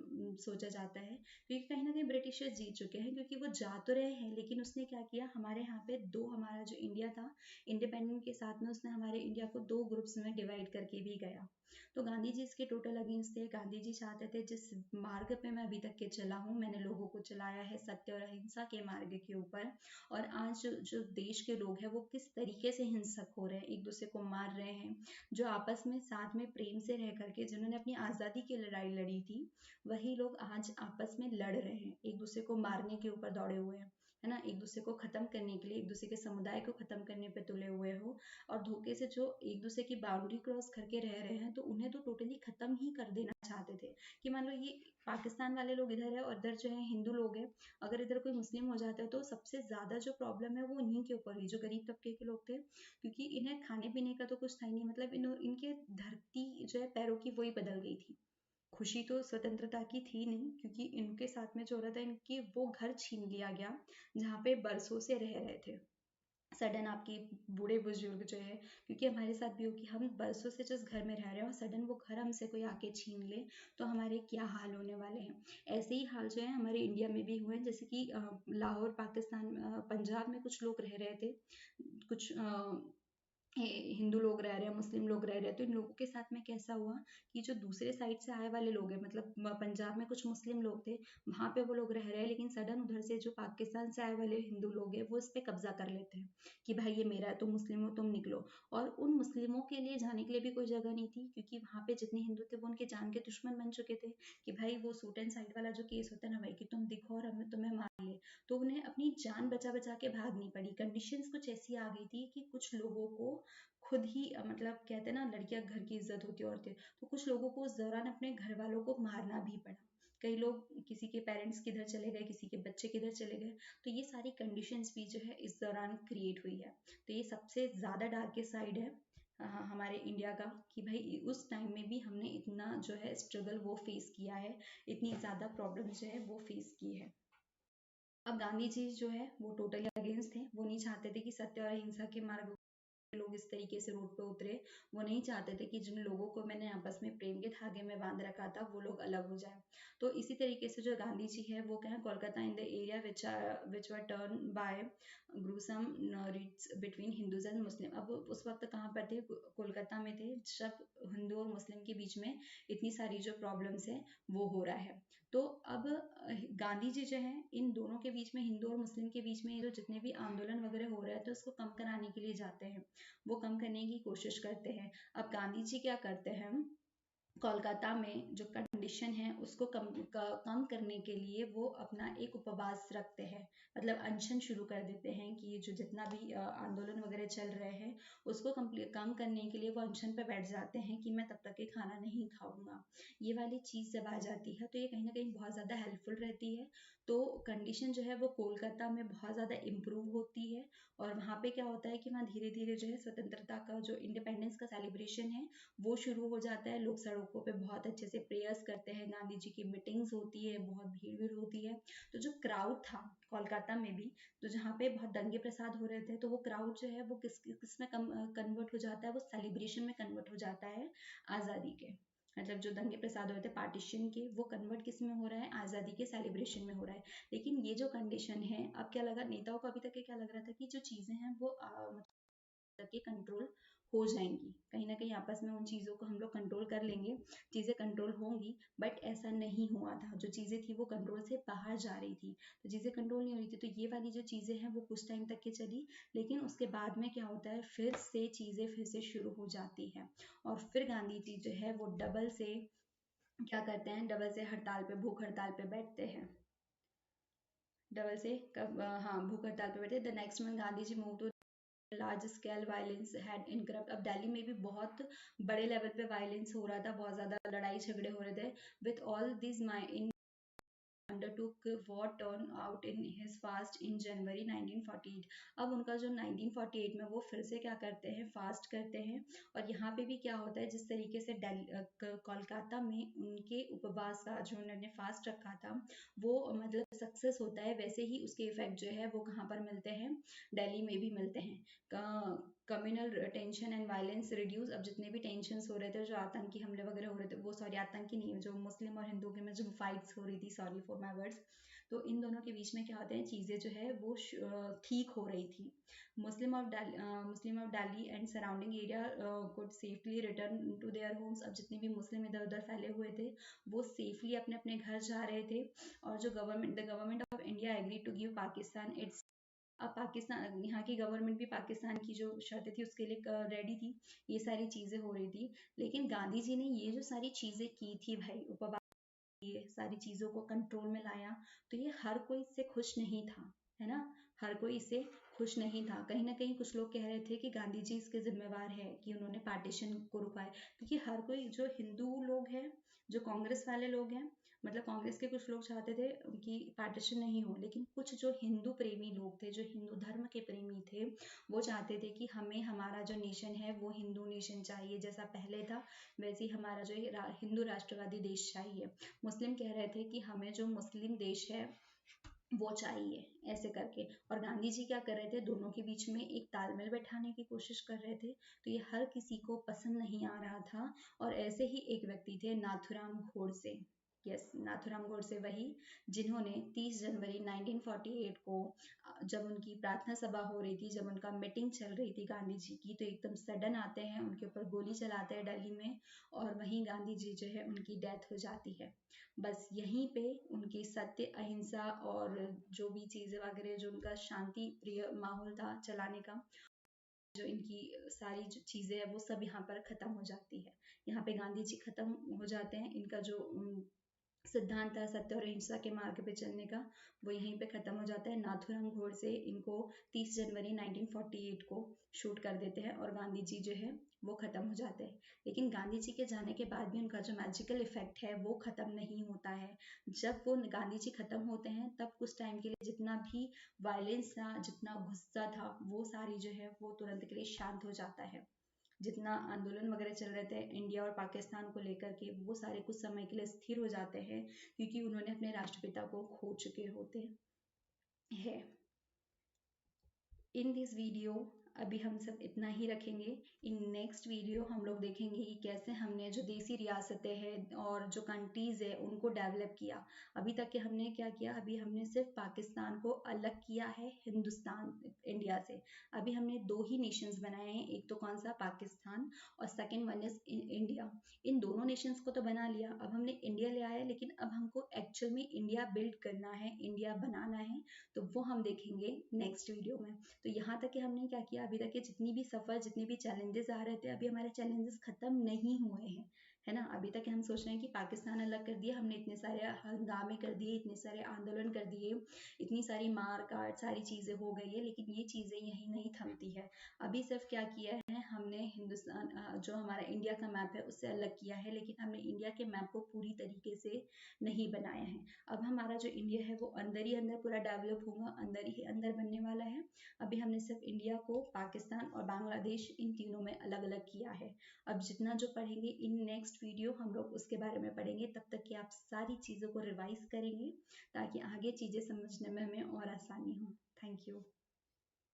सोचा जाता है, क्योंकि कहीं ना कहीं ब्रिटिशर्स जीत चुके हैं, क्योंकि वो जा तो रहे हैं लेकिन उसने क्या किया, हमारे यहाँ पे हमारा जो इंडिया था इंडिपेंडेंट के साथ में उसने हमारे इंडिया को 2 ग्रुप्स में डिवाइड करके भी गया। तो गांधी जी इसके टोटल अगेंस्ट थे। गांधी जी चाहते थे जिस मार्ग पे मैं अभी तक के चला हूँ, मैंने लोगों को चलाया है सत्य और अहिंसा के मार्ग के ऊपर, और आज जो देश के लोग हैं वो किस तरीके से हिंसक हो रहे हैं, एक दूसरे को मार रहे हैं, जो आपस में साथ में प्रेम से रह करके जिन्होंने अपनी आज़ादी की लड़ाई लड़ी थी वही लोग आज आपस में लड़ रहे हैं, एक दूसरे को मारने के ऊपर दौड़े हुए हैं, है ना, एक दूसरे को खत्म करने के लिए, एक दूसरे के समुदाय को खत्म करने पे तुले हुए हो, और धोखे से जो एक दूसरे की बाउंड्री क्रॉस करके रह रहे हैं तो उन्हें तो टोटली खत्म ही कर देना चाहते थे। कि मान लो ये पाकिस्तान वाले लोग इधर है और इधर जो है हिंदू लोग हैं, अगर इधर कोई मुस्लिम हो जाता है तो सबसे ज्यादा जो प्रॉब्लम है वो इन्हीं के ऊपर हुई, जो गरीब तबके के लोग थे, क्योंकि इन्हें खाने पीने का तो कुछ था ही नहीं, मतलब इनके धरती जो है पैरों की वही बदल गई थी। खुशी तो स्वतंत्रता की थी नहीं, क्योंकि इनके साथ में जो हो रहा था इनकी वो घर छीन लिया गया जहाँ पे बरसों से रह रहे थे। सडन आपकी बूढ़े बुजुर्ग जो है, क्योंकि हमारे साथ भी हो कि हम बरसों से जिस घर में रह रहे हैं और सडन वो घर हमसे कोई आके छीन ले तो हमारे क्या हाल होने वाले हैं। ऐसे ही हाल जो है हमारे इंडिया में भी हुए, जैसे कि लाहौर पाकिस्तान, पंजाब में कुछ लोग रह रहे थे, कुछ हिंदू लोग रह रहे हैं, मुस्लिम लोग रह रहे हैं, तो इन लोगों के साथ में कैसा हुआ कि जो दूसरे साइड से आए वाले लोग हैं, मतलब पंजाब में कुछ मुस्लिम लोग थे, वहां पे वो लोग रह रहे हैं, लेकिन सडन उधर से जो पाकिस्तान से आए वाले हिंदू लोग हैं वो इस पे कब्जा कर लेते हैं कि भाई ये मेरा है, तुम मुस्लिम हो तुम निकलो। और उन मुस्लिमों के लिए जाने के लिए भी कोई जगह नहीं थी, क्योंकि वहां पे जितने हिंदू थे वो उनके जान के दुश्मन बन चुके थे, कि भाई वो सूट एंड साइड वाला जो केस होता है ना भाई, कि तुम दिखो और हमें तुम्हें मार ले, तो उन्हें अपनी जान बचा बचा के भागनी पड़ी। कंडीशंस कुछ ऐसी आ गई थी कि कुछ लोगों को खुद ही मतलब कहते हैं ना लड़कियां घर की इज्जत होती है औरतें, तो कुछ लोगों को उस दौरान अपने घर वालों को मारना भी पड़ा। कई लोग, किसी के पेरेंट्स किधर चले गए, किसी के बच्चे किधर चले गए, तो ये सारी कंडीशंस भी जो है इस दौरान क्रिएट हुई है। तो ये सबसे ज्यादा डार्केस्ट साइड है हमारे इंडिया का, कि भाई उस टाइम में भी हमने इतना जो है स्ट्रगल वो फेस किया है, इतनी ज्यादा प्रॉब्लम जो है वो फेस की है। अब गांधी जी जो है वो टोटली अगेंस्ट थे, वो नहीं चाहते थे कि सत्य और अहिंसा के मार्ग लोग इस तरीके से रोड पे उतरे। वो नहीं चाहते थे कि जिन लोगों को मैंने आपस में प्रेम के धागे में बांध रखा था वो लोग अलग हो जाए। तो इसी तरीके से जो गांधी जी है वो कहें Kolkata in the area which were torn by gruesome riots between Hindus and Muslim. अब उस वक्त कहाँ पर थे, कोलकाता में थे, जब हिंदू और मुस्लिम के बीच में इतनी सारी जो प्रॉब्लम्स है वो हो रहा है। तो अब गांधी जी जो है इन दोनों के बीच में, हिंदू और मुस्लिम के बीच में जो जितने भी आंदोलन वगैरह हो रहा है तो उसको कम कराने के लिए जाते हैं, वो कम करने की कोशिश करते हैं। अब गांधी जी क्या करते हैं, कोलकाता में जो कंडीशन है उसको कम करने के लिए वो अपना एक उपवास रखते हैं, मतलब अनशन शुरू कर देते हैं कि जो जितना भी आंदोलन वगैरह चल रहे हैं उसको कम करने के लिए वो अनशन पे बैठ जाते हैं कि मैं तब तक के खाना नहीं खाऊंगा। ये वाली चीज़ जब आ जाती है तो ये कहीं ना कहीं बहुत ज़्यादा हेल्पफुल रहती है। तो कंडीशन जो है वो कोलकाता में बहुत ज़्यादा इम्प्रूव होती है, और वहाँ पे क्या होता है कि वहाँ धीरे धीरे जो है स्वतंत्रता का जो इंडिपेंडेंस का सेलिब्रेशन है वो शुरू हो जाता है। लोग सड़कों पे बहुत अच्छे से प्रेयर्स करते हैं, गांधी जी की मीटिंग्स होती है, बहुत भीड़ भीड़ होती है। तो जो क्राउड था कोलकाता में भी, तो जहाँ पे बहुत दंगे प्रसाद हो रहे थे, तो वो क्राउड जो है वो किस किस में कन्वर्ट हो जाता है, वो सेलिब्रेशन में कन्वर्ट हो जाता है आज़ादी के। मतलब जो दंगे प्रसाद हुए थे पार्टीशन के, वो कन्वर्ट किस में हो रहा है, आज़ादी के सेलिब्रेशन में हो रहा है। लेकिन ये जो कंडीशन है, अब क्या लगा नेताओं को, अभी तक क्या लग रहा था कि जो चीज़ें हैं वो मतलब के कंट्रोल हो जाएंगी, कहीं ना कहीं आपस में उन चीज़ों को हम लोग कंट्रोल कर लेंगे, चीज़ें कंट्रोल होंगी। बट ऐसा नहीं हुआ था, जो चीज़ें थी वो कंट्रोल से बाहर जा रही थी, तो चीज़ें कंट्रोल नहीं हो रही थी। तो ये वाली जो चीज़ें हैं वो कुछ टाइम तक के चली, लेकिन उसके बाद में क्या होता है, फिर से चीज़ें फिर से शुरू हो जाती है। और फिर गांधी जी जो है वो डबल से क्या करते हैं, डबल से हड़ताल पे, भूख हड़ताल पे बैठते हैं। डबल से कब, हाँ, भूख हड़ताल पे बैठे। The next month Gandhi ji move to large scale violence had इनकरप्ट। अब दिल्ली में भी बहुत बड़े लेवल पे वायलेंस हो रहा था, बहुत ज्यादा लड़ाई झगड़े हो रहे थे। With all this in undertook war turn out in his fast in January 1948। अब उनका जो 1948 में वो फिर से क्या करते हैं, फास्ट करते हैं। और यहाँ पे भी क्या होता है, जिस तरीके से कोलकाता में उनके उपवास का जो उन्होंने फास्ट रखा था वो मतलब सक्सेस होता है, वैसे ही उसके इफेक्ट जो है वो कहाँ पर मिलते हैं, दिल्ली में भी मिलते हैं। Communal tension and violence reduce. अब जितने भी टेंशन हो रहे थे, जो आतंकी हमले वगैरह हो रहे थे, वो सॉरी आतंकी नहीं, जो मुस्लिम और हिंदू के में जो फाइट्स हो रही थी, सॉरी फॉर माय वर्ड्स, तो इन दोनों के बीच में क्या होते हैं, चीज़ें जो है वो ठीक हो रही थी। Muslim of Delhi and surrounding area could safely return to their homes. अब जितने भी मुस्लिम इधर उधर फैले हुए थे वो सेफली अपने अपने घर जा रहे थे। और जो the government of India agree to give Pakistan its. अब पाकिस्तान, यहाँ की गवर्नमेंट भी पाकिस्तान की जो शर्तें थी उसके लिए रेडी थी, ये सारी चीज़ें हो रही थी। लेकिन गांधी जी ने ये जो सारी चीज़ें की थी भाई, उपवास, ये सारी चीज़ों को कंट्रोल में लाया, तो ये हर कोई इससे खुश नहीं था, है ना, हर कोई इससे खुश नहीं था। कहीं ना कहीं कुछ लोग कह रहे थे कि गांधी जी इसके जिम्मेवार है कि उन्होंने पार्टीशन को रुकाया, क्योंकि हर कोई, जो हिंदू लोग हैं, जो कांग्रेस वाले लोग हैं, मतलब कांग्रेस के कुछ लोग चाहते थे कि पार्टीशन नहीं हो, लेकिन कुछ जो हिंदू प्रेमी लोग थे, जो हिंदू धर्म के प्रेमी थे, वो चाहते थे कि हमें हमारा जो नेशन है वो हिंदू नेशन चाहिए, जैसा पहले था वैसे ही हमारा जो हिंदू राष्ट्रवादी देश चाहिए। मुस्लिम कह रहे थे कि हमें जो मुस्लिम देश है वो चाहिए, ऐसे करके। और गांधी जी क्या कर रहे थे, दोनों के बीच में एक तालमेल बैठाने की कोशिश कर रहे थे, तो ये हर किसी को पसंद नहीं आ रहा था। और ऐसे ही एक व्यक्ति थे नाथुराम गोडसे। यस, नाथुराम गोडसे, वही जिन्होंने 30 जनवरी 1948 को जब उनकी प्रार्थना सभा हो रही थी, जब उनका मीटिंग चल रही थी गांधी जी की, तो एकदम सडन आते हैं, उनके ऊपर गोली चलाते हैं दिल्ली में, और वहीं गांधी जी जो है उनकी डेथ हो जाती है। बस यहीं पे उनकी सत्य, अहिंसा और जो भी चीज़ें वगैरह, जो उनका शांति प्रिय माहौल था चलाने का, जो इनकी सारी जो चीज़ें हैं वो सब यहाँ पर ख़त्म हो जाती है। यहाँ पे गांधी जी ख़त्म हो जाते हैं, इनका जो सिद्धांत था सत्य और अहिंसा के मार्ग पे चलने का, वो यहीं पे खत्म हो जाता है। नाथुराम गोडसे इनको 30 जनवरी 1948 को शूट कर देते हैं, और गांधी जी जो है वो खत्म हो जाते हैं। लेकिन गांधी जी के जाने के बाद भी उनका जो मैजिकल इफेक्ट है वो खत्म नहीं होता है। जब वो गांधी जी खत्म होते हैं तब कुछ टाइम के लिए जितना भी वायलेंस था, जितना गुस्सा था, वो सारी जो है वो तुरंत के लिए शांत हो जाता है। जितना आंदोलन वगैरह चल रहे थे इंडिया और पाकिस्तान को लेकर के, वो सारे कुछ समय के लिए स्थिर हो जाते हैं, क्योंकि उन्होंने अपने राष्ट्रपिता को खो चुके होते हैं। इन दिस वीडियो अभी हम सब इतना ही रखेंगे। इन नेक्स्ट वीडियो हम लोग देखेंगे कि कैसे हमने जो देसी रियासतें हैं और जो कंट्रीज़ है उनको डेवलप किया। अभी तक के हमने क्या किया, अभी हमने सिर्फ पाकिस्तान को अलग किया है हिंदुस्तान, इंडिया से। अभी हमने दो ही नेशंस बनाए हैं, एक तो कौन सा, पाकिस्तान, और सेकेंड वन इज इंडिया। इन दोनों नेशंस को तो बना लिया, अब हमने इंडिया ले आया, लेकिन अब हमको एक्चुअल में इंडिया बिल्ड करना है, इंडिया बनाना है, तो वो हम देखेंगे नेक्स्ट वीडियो में। तो यहाँ तक कि हमने क्या किया, अभी तक के जितनी भी सफर, जितने भी चैलेंजेस आ रहे थे, अभी हमारे चैलेंजेस खत्म नहीं हुए हैं, है ना। अभी तक हम सोच रहे हैं कि पाकिस्तान अलग कर दिया, हमने इतने सारे हंगामे कर दिए, इतने सारे आंदोलन कर दिए, इतनी सारी मार काट, सारी चीज़ें हो गई है, लेकिन ये चीज़ें यहीं नहीं थमती है। अभी सिर्फ क्या किया है, हमने हिंदुस्तान जो हमारा इंडिया का मैप है उससे अलग किया है, लेकिन हमने इंडिया के मैप को पूरी तरीके से नहीं बनाया है। अब हमारा जो इंडिया है वो अंदर ही अंदर पूरा डेवलप होगा, अंदर ही अंदर बनने वाला है। अभी हमने सिर्फ इंडिया को पाकिस्तान और बांग्लादेश इन तीनों में अलग अलग किया है। अब जितना जो पढ़ेंगे इन नेक्स्ट वीडियो हम लोग उसके बारे में पढ़ेंगे, तब तक कि आप सारी चीज़ों को रिवाइज करेंगे ताकि आगे चीज़ें समझने में हमें और आसानी हो। Thank you.